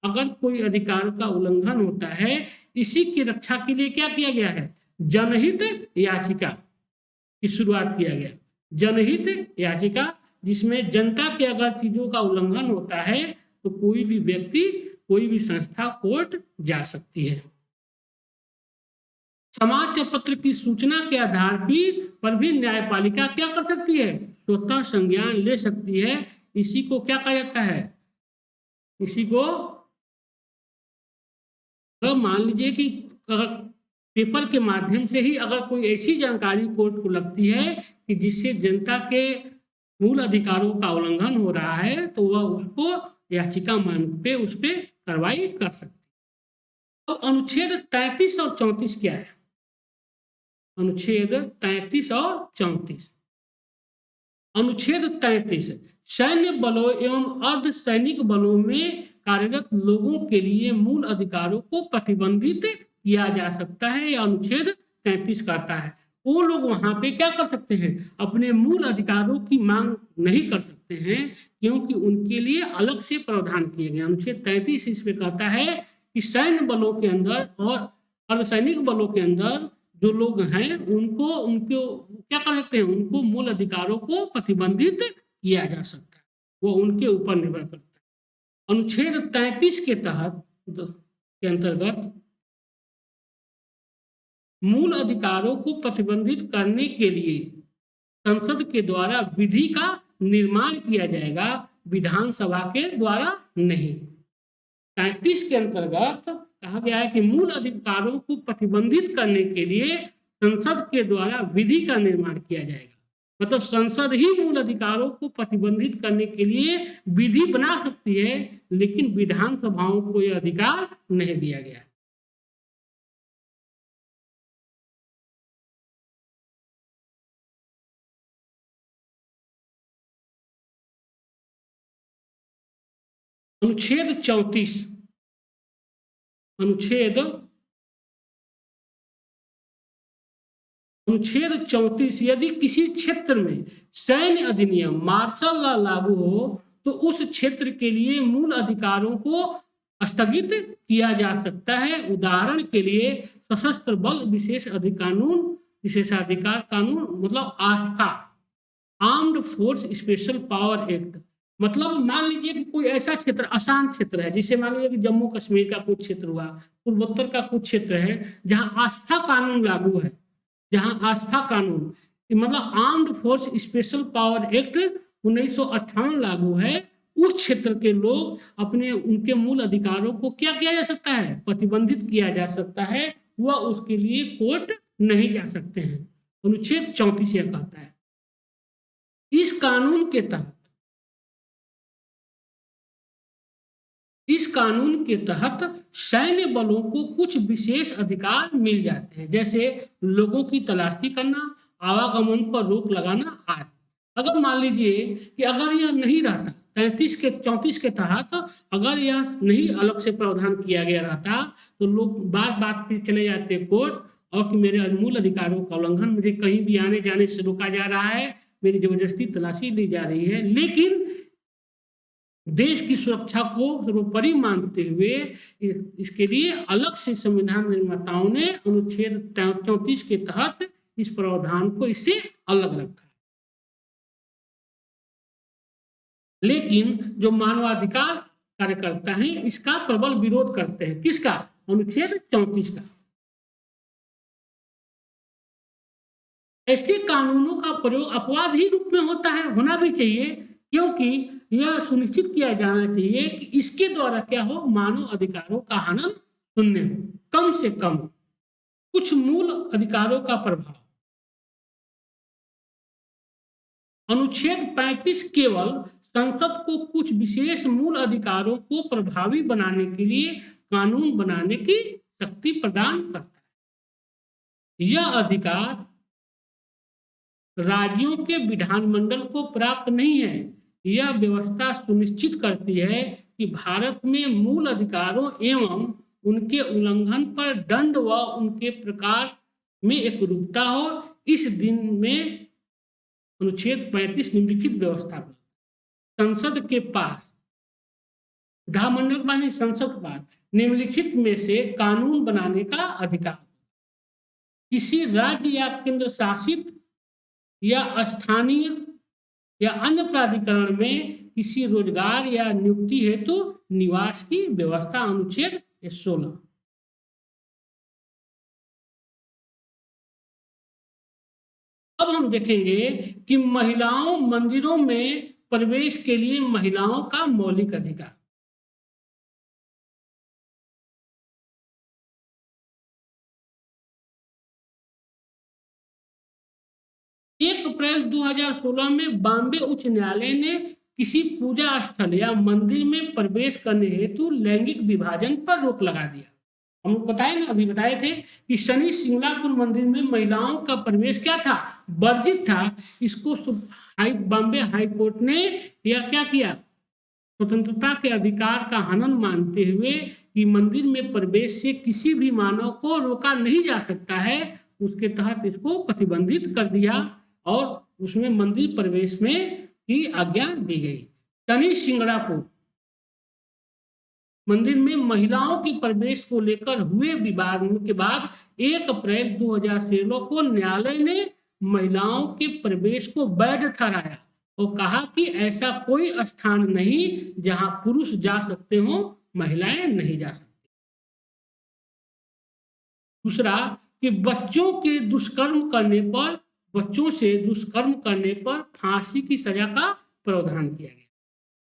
Speaker 1: अगर कोई अधिकार का उल्लंघन होता है, इसी की रक्षा के लिए क्या किया गया है, जनहित याचिका की शुरुआत किया गया। जनहित याचिका जिसमें जनता के अगर चीजों का उल्लंघन होता है तो कोई भी व्यक्ति, कोई भी संस्था कोर्ट जा सकती है। समाचार पत्र की सूचना के आधार पर भी न्यायपालिका क्या कर सकती है, स्वतः संज्ञान ले सकती है। इसी को क्या कहा जाता है, इसी को मान लीजिए कि पेपर के माध्यम से ही अगर कोई ऐसी जानकारी कोर्ट को लगती है कि जिससे जनता के मूल अधिकारों का उल्लंघन हो रहा है तो वह उसको याचिका मान पे उस पर कार्रवाई कर सकती है। तो अनुच्छेद 33 और 34 क्या है? अनुच्छेद 33 और 34। अनुच्छेद 33 सैन्य बलों एवं अर्धसैनिक बलों में कार्यरत लोगों के लिए मूल अधिकारों को प्रतिबंधित किया जा सकता है। यह अनुच्छेद 33 कहता है वो लोग वहां पे क्या कर सकते हैं, अपने मूल अधिकारों की मांग नहीं कर सकते हैं क्योंकि उनके लिए अलग से प्रावधान किए गए। अनुच्छेद 33 इसमें कहता है कि सैन्य बलों के अंदर और अर्धसैनिक बलों के अंदर जो लोग हैं उनको क्या कर सकते हैं, उनको मूल अधिकारों को प्रतिबंधित किया जा सकता है, वो उनके ऊपर निर्भर करता है। अनुच्छेद 33 के तहत के अंतर्गत मूल अधिकारों को प्रतिबंधित करने के लिए संसद के द्वारा विधि का निर्माण किया जाएगा, विधानसभा के द्वारा नहीं। 33 के अंतर्गत कहा गया है कि मूल अधिकारों को प्रतिबंधित करने के लिए संसद के द्वारा विधि का निर्माण किया जाएगा। मतलब संसद ही मूल अधिकारों को प्रतिबंधित करने के लिए विधि बना सकती है, लेकिन विधानसभाओं को यह अधिकार नहीं दिया गया। अनुच्छेद 34 अनुच्छेद 34 यदि किसी क्षेत्र में सैन्य अधिनियम मार्शल लॉ लागू हो तो उस क्षेत्र के लिए मूल अधिकारों को स्थगित किया जा सकता है। उदाहरण के लिए सशस्त्र बल विशेषाधिकार कानून मतलब आस्था, armed force special power act. मतलब मान लीजिए कि कोई ऐसा क्षेत्र अशांत क्षेत्र है, जिसे मान लीजिए कि जम्मू कश्मीर का कुछ क्षेत्र हुआ, पूर्वोत्तर का कुछ क्षेत्र है जहां आस्था कानून लागू है, जहां आस्था कानून मतलब armed force special power act 1958 लागू है। उस क्षेत्र के लोग अपने उनके मूल अधिकारों को क्या किया जा सकता है, प्रतिबंधित किया जा सकता है, वह उसके लिए कोर्ट नहीं जा सकते हैं। अनुच्छेद 34 यह कहता है। इस कानून के तहत सैन्य बलों को कुछ विशेष अधिकार मिल जाते हैं, जैसे लोगों की तलाशी करना, आवागमन पर रोक लगाना आदि। अगर मान लीजिए कि अगर यह नहीं रहता 34 के तहत अगर यह नहीं अलग से प्रावधान किया गया रहता तो लोग बात पे चले जाते कोर्ट और कि मेरे मूल अधिकारों का उल्लंघन, मुझे कहीं भी आने जाने से रोका जा रहा है, मेरी जबरदस्ती तलाशी ली जा रही है। लेकिन देश की सुरक्षा को सर्वोपरि मानते हुए इसके लिए अलग से संविधान निर्माताओं ने अनुच्छेद 34 के तहत इस प्रावधान को इससे अलग रखा। लेकिन जो मानवाधिकार कार्यकर्ता हैं इसका प्रबल विरोध करते हैं। किसका? अनुच्छेद 34 का। ऐसे कानूनों का प्रयोग अपवाद ही रूप में होता है, होना भी चाहिए, क्योंकि यह सुनिश्चित किया जाना चाहिए कि इसके द्वारा क्या हो, मानव अधिकारों का हनन शून्य हो, कम से कम कुछ मूल अधिकारों का प्रभाव। अनुच्छेद 35 केवल संसद को कुछ विशेष मूल अधिकारों को प्रभावी बनाने के लिए कानून बनाने की शक्ति प्रदान करता है। यह अधिकार राज्यों के विधानमंडल को प्राप्त नहीं है। यह व्यवस्था सुनिश्चित करती है कि भारत में मूल अधिकारों एवं उनके उल्लंघन पर दंड व उनके प्रकार में एकरूपता हो। इस दिन में अनुच्छेद 35 निम्नलिखित व्यवस्था संसद के पास, विधानमंडल माने संसद के पास, निम्नलिखित में से कानून बनाने का अधिकार। किसी राज्य या केंद्र शासित या स्थानीय या अन्य प्राधिकरण में किसी रोजगार या नियुक्ति हेतु निवास की व्यवस्था, अनुच्छेद 16। अब हम देखेंगे कि महिलाओं मंदिरों में प्रवेश के लिए महिलाओं का मौलिक अधिकार। 1 अप्रैल 2016 में बॉम्बे उच्च न्यायालय ने किसी पूजा स्थल या मंदिर में प्रवेश करने हेतु लैंगिक विभाजन पर रोक लगा दिया। हम बताए ना, अभी बताए थे कि शनि सिंगलापुर मंदिर में महिलाओं का प्रवेश क्या था, वर्जित था। इसको बॉम्बे हाई कोर्ट ने यह क्या किया, स्वतंत्रता के अधिकार का हनन मानते हुए कि मंदिर में प्रवेश से किसी भी मानव को रोका नहीं जा सकता है, उसके तहत इसको प्रतिबंधित कर दिया और उसमें मंदिर प्रवेश में की आज्ञा दी गई। शनि सिंगलापुर मंदिर में महिलाओं के प्रवेश को लेकर हुए विवाद के बाद 1 अप्रैल 2016 को न्यायालय ने महिलाओं के प्रवेश को वैध ठहराया और कहा कि ऐसा कोई स्थान नहीं जहां पुरुष जा सकते हो, महिलाएं नहीं जा सकती। दूसरा कि बच्चों से दुष्कर्म करने पर फांसी की सजा का प्रावधान किया गया।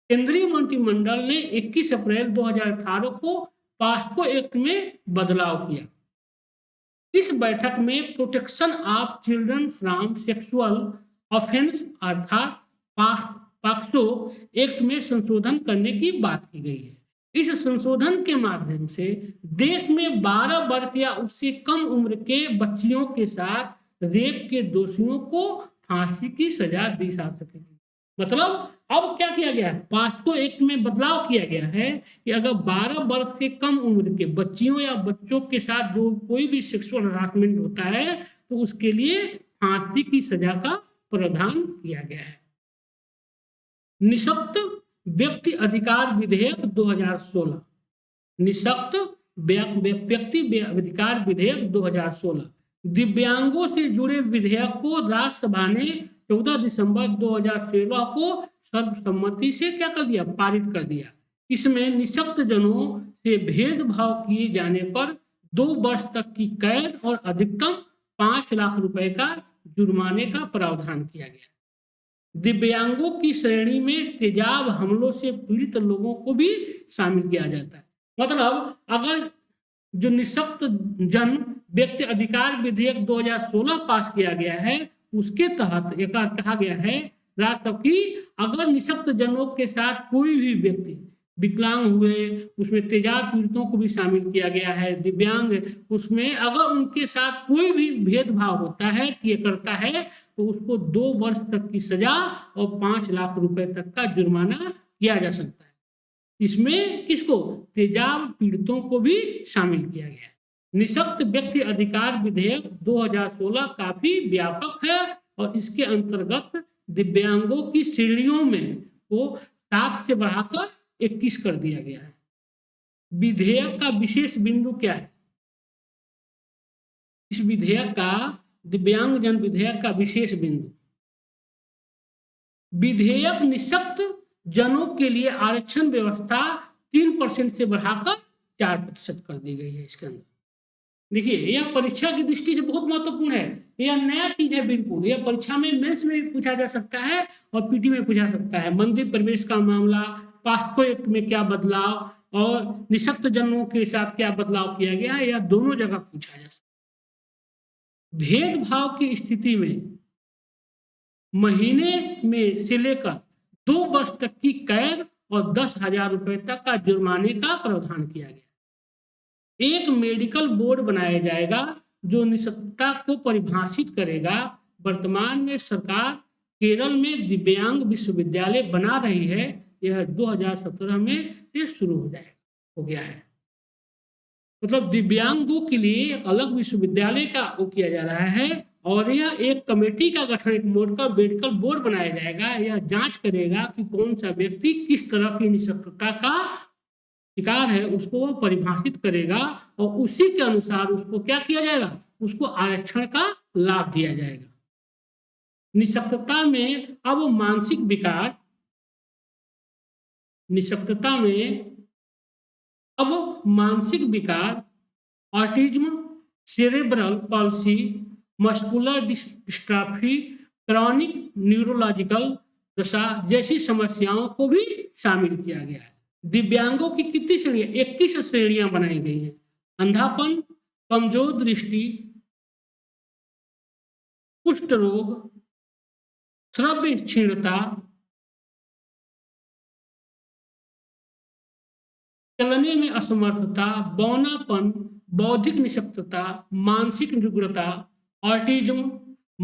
Speaker 1: केंद्रीय मंत्रिमंडल ने 21 अप्रैल 2018 को पास्को एक्ट में बदलाव किया। इस बैठक में protection of children from sexual offence अर्थात पाक्सो एक्ट में संशोधन करने की बात की गई है। इस संशोधन के माध्यम से देश में 12 वर्ष या उससे कम उम्र के बच्चियों के साथ रेप के दोषियों को फांसी की सजा दी जा सकेगी। मतलब अब क्या किया गया है, पास्को एक्ट में बदलाव किया गया है कि अगर 12 वर्ष से कम उम्र के बच्चियों या बच्चों के साथ जो कोई भी सेक्सुअल हरासमेंट होता है तो उसके लिए फांसी की सजा का प्रावधान किया गया है। निःशक्त व्यक्ति अधिकार विधेयक 2016, निःशक्त व्यक्ति अधिकार विधेयक 2016 दिव्यांगों से जुड़े विधेयक को राज्यसभा ने 14 दिसंबर 2016 को सर्वसम्मति से क्या कर दिया, पारित कर दिया। इसमें निःशक्त जनों से भेदभाव किए जाने पर 2 वर्ष तक की कैद और अधिकतम 5 लाख रुपए का जुर्माने का प्रावधान किया गया। दिव्यांगों की श्रेणी में तेजाब हमलों से पीड़ित लोगों को भी शामिल किया जाता है। मतलब अगर जो निःशक्त जन व्यक्ति अधिकार विधेयक 2016 पास किया गया है उसके तहत एक कहा गया है राष्ट्रपति की अगर निःशक्त जनों के साथ कोई भी व्यक्ति विकलांग हुए, उसमें तेजाब पीड़ितों को भी शामिल किया गया है, दिव्यांग, उसमें अगर उनके साथ कोई भी भेदभाव होता है किया करता है तो उसको 2 वर्ष तक की सजा और 5 लाख रुपए तक का जुर्माना किया जा सकता है। इसमें किसको, तेजाब पीड़ितों को भी शामिल किया गया है। निःशक्त व्यक्ति अधिकार विधेयक 2016 काफी व्यापक है और इसके अंतर्गत दिव्यांगों की श्रेणियों में को 7 से बढ़ाकर 21 कर दिया गया है। विधेयक का विशेष बिंदु क्या है, इस विधेयक का, दिव्यांगजन विधेयक का विशेष बिंदु, विधेयक निःशक्त जनों के लिए आरक्षण व्यवस्था 3% से बढ़ाकर 4% कर दी गई है। इसके अंदर देखिए, यह परीक्षा की दृष्टि से बहुत महत्वपूर्ण है। यह नया चीज है बिल्कुल। यह परीक्षा में मेंस में भी पूछा जा सकता है और पीटी में पूछा सकता है। मंदिर प्रवेश का मामला, पास्को एक्ट में क्या बदलाव और निःशक्त जनों के साथ क्या बदलाव किया गया है, यह दोनों जगह पूछा जा सकता है। भेदभाव की स्थिति में महीने में से लेकर 2 वर्ष तक की कैद और 10,000 रुपए तक का जुर्माने का प्रावधान किया गया। एक मेडिकल बोर्ड बनाया जाएगा जो निःशक्तता को परिभाषित करेगा। वर्तमान में सरकार केरल में दिव्यांग विश्वविद्यालय बना रही है। यह 2017 में ये शुरू हो गया है। मतलब दिव्यांगों के लिए एक अलग विश्वविद्यालय का वो किया जा रहा है और यह एक कमेटी का गठन, एक मेडिकल बोर्ड बनाया जाएगा। यह जांच करेगा कि कौन सा व्यक्ति किस तरह की निःशक्तता का शिकार है, उसको वह परिभाषित करेगा और उसी के अनुसार उसको क्या किया जाएगा, उसको आरक्षण का लाभ दिया जाएगा। निःशक्तता में अब मानसिक विकार, निःशक्तता में अब मानसिक विकार, autism, cerebral palsy, muscular dystrophy, chronic neurological दशा जैसी समस्याओं को भी शामिल किया गया है। दिव्यांगों की कितनी श्रेणियां, 21 श्रेणियां बनाई गई हैं। अंधापन, कमजोर दृष्टि, कुष्ठ रोग, श्रव्य क्षीणता, चलने में असमर्थता, बौनापन, बौद्धिक निःशक्तता, मानसिक रुग्णता, ऑटिज्म,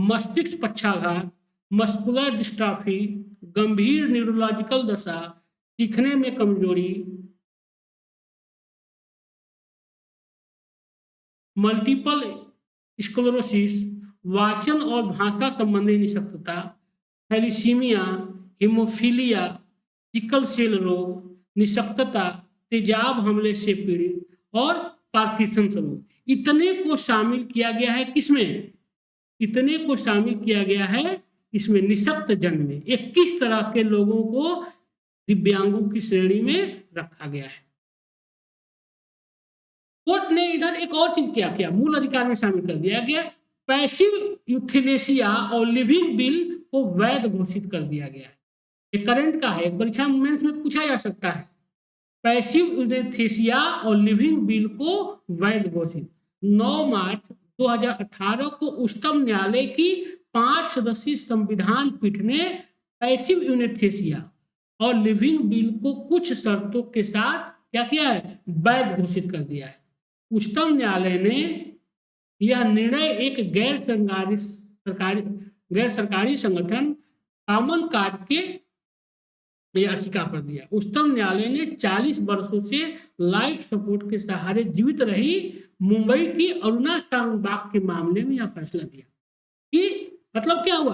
Speaker 1: मस्तिष्क पक्षाघात, मस्कुलर डिस्ट्रॉफी, गंभीर न्यूरोलॉजिकल दशा, सीखने में कमजोरी, मल्टीपल स्क्लेरोसिस, वाचन और भाषा संबंधी निःशक्तता, थैलीसीमिया, हीमोफीलिया, सिकल सेल रोग, निःशक्तता, तेजाब हमले से पीड़ित और पार्किंसन रोग, इतने को शामिल किया गया है। किसमें? इतने को शामिल किया गया है इसमें निःशक्त जन में। 21 तरह के लोगों को दिव्यांगों की श्रेणी में रखा गया है। कोर्ट ने इधर एक और चीज क्या किया, मूल अधिकार में शामिल कर दिया गया। पैसिव यूथेनेसिया और लिविंग बिल को वैध घोषित कर दिया गया है। ये करंट का है, परीक्षा मेंस में पूछा जा सकता है। पैसिव यूथेनेसिया और लिविंग बिल को वैध घोषित 9 मार्च 2018 को उच्चतम न्यायालय की 5 सदस्यीय संविधान पीठ ने पैसिव यूथेनेसिया और लिविंग बिल को कुछ शर्तों के साथ क्या किया है, वैध घोषित कर दिया है। उच्चतम न्यायालय ने यह निर्णय एक गैर सरकारी संगठन कॉमन काज के याचिका पर दिया। उच्चतम न्यायालय ने 40 वर्षों से लाइफ सपोर्ट के सहारे जीवित रही मुंबई की अरुणा शाहबाग के मामले में यह फैसला दिया कि मतलब क्या हुआ,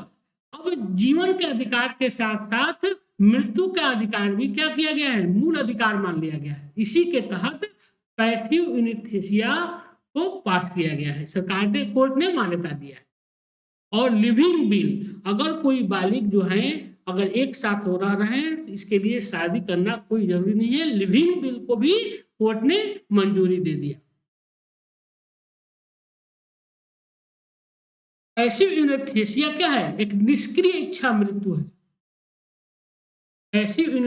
Speaker 1: अब जीवन के अधिकार के साथ साथ मृत्यु का अधिकार भी क्या किया गया है, मूल अधिकार मान लिया गया है। इसी के तहत पैसिव यूथेनेसिया को पास किया गया है, सरकार ने, कोर्ट ने मान्यता दिया है। और लिविंग बिल, अगर कोई बालिग जो है अगर एक साथ हो रहे हैं तो इसके लिए शादी करना कोई जरूरी नहीं है। लिविंग बिल को भी कोर्ट ने मंजूरी दे दिया। पैसिव यूथेनेसिया क्या है, एक निष्क्रिय इच्छा मृत्यु है। पैसिव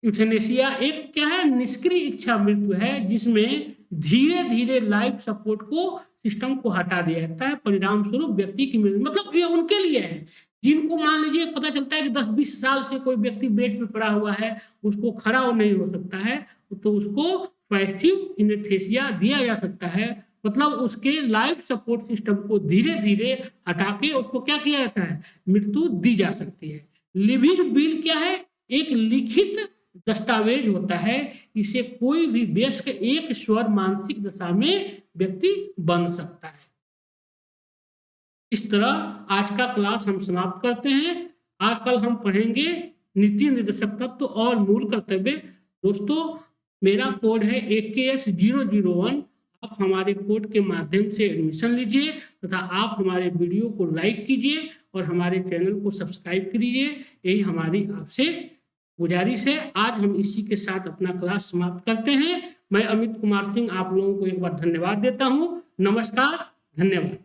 Speaker 1: यूथेनेसिया एक क्या है, निष्क्रिय इच्छा मृत्यु है, जिसमें धीरे धीरे लाइफ सपोर्ट को, सिस्टम को हटा दिया जाता है। परिणाम स्वरूप व्यक्ति की मृत्यु, मतलब ये उनके लिए है जिनको मान लीजिए पता चलता है कि 10-20 साल से कोई व्यक्ति बेड पे पड़ा हुआ है, उसको खड़ा नहीं हो सकता है, तो उसको पैसिव यूथेनेसिया दिया जा सकता है। मतलब उसके लाइफ सपोर्ट सिस्टम को धीरे धीरे हटा के उसको क्या किया जाता है, मृत्यु दी जा सकती है। लिविंग बिल क्या है, एक लिखित दस्तावेज होता है। इसे कोई भी वयस्क एक स्वर मानसिक दशा में व्यक्ति बन सकता है। इस तरह आज का क्लास हम समाप्त करते हैं। आज कल हम पढ़ेंगे नीति निर्देशक तत्व और मूल कर्तव्य। दोस्तों, मेरा कोड है AKS001। आप हमारे कोड के माध्यम से एडमिशन लीजिए तथा आप हमारे वीडियो को लाइक कीजिए और हमारे चैनल को सब्सक्राइब कीजिए। यही हमारी आपसे गुजारिश है। आज हम इसी के साथ अपना क्लास समाप्त करते हैं। मैं अमित कुमार सिंह आप लोगों को एक बार धन्यवाद देता हूँ। नमस्कार, धन्यवाद।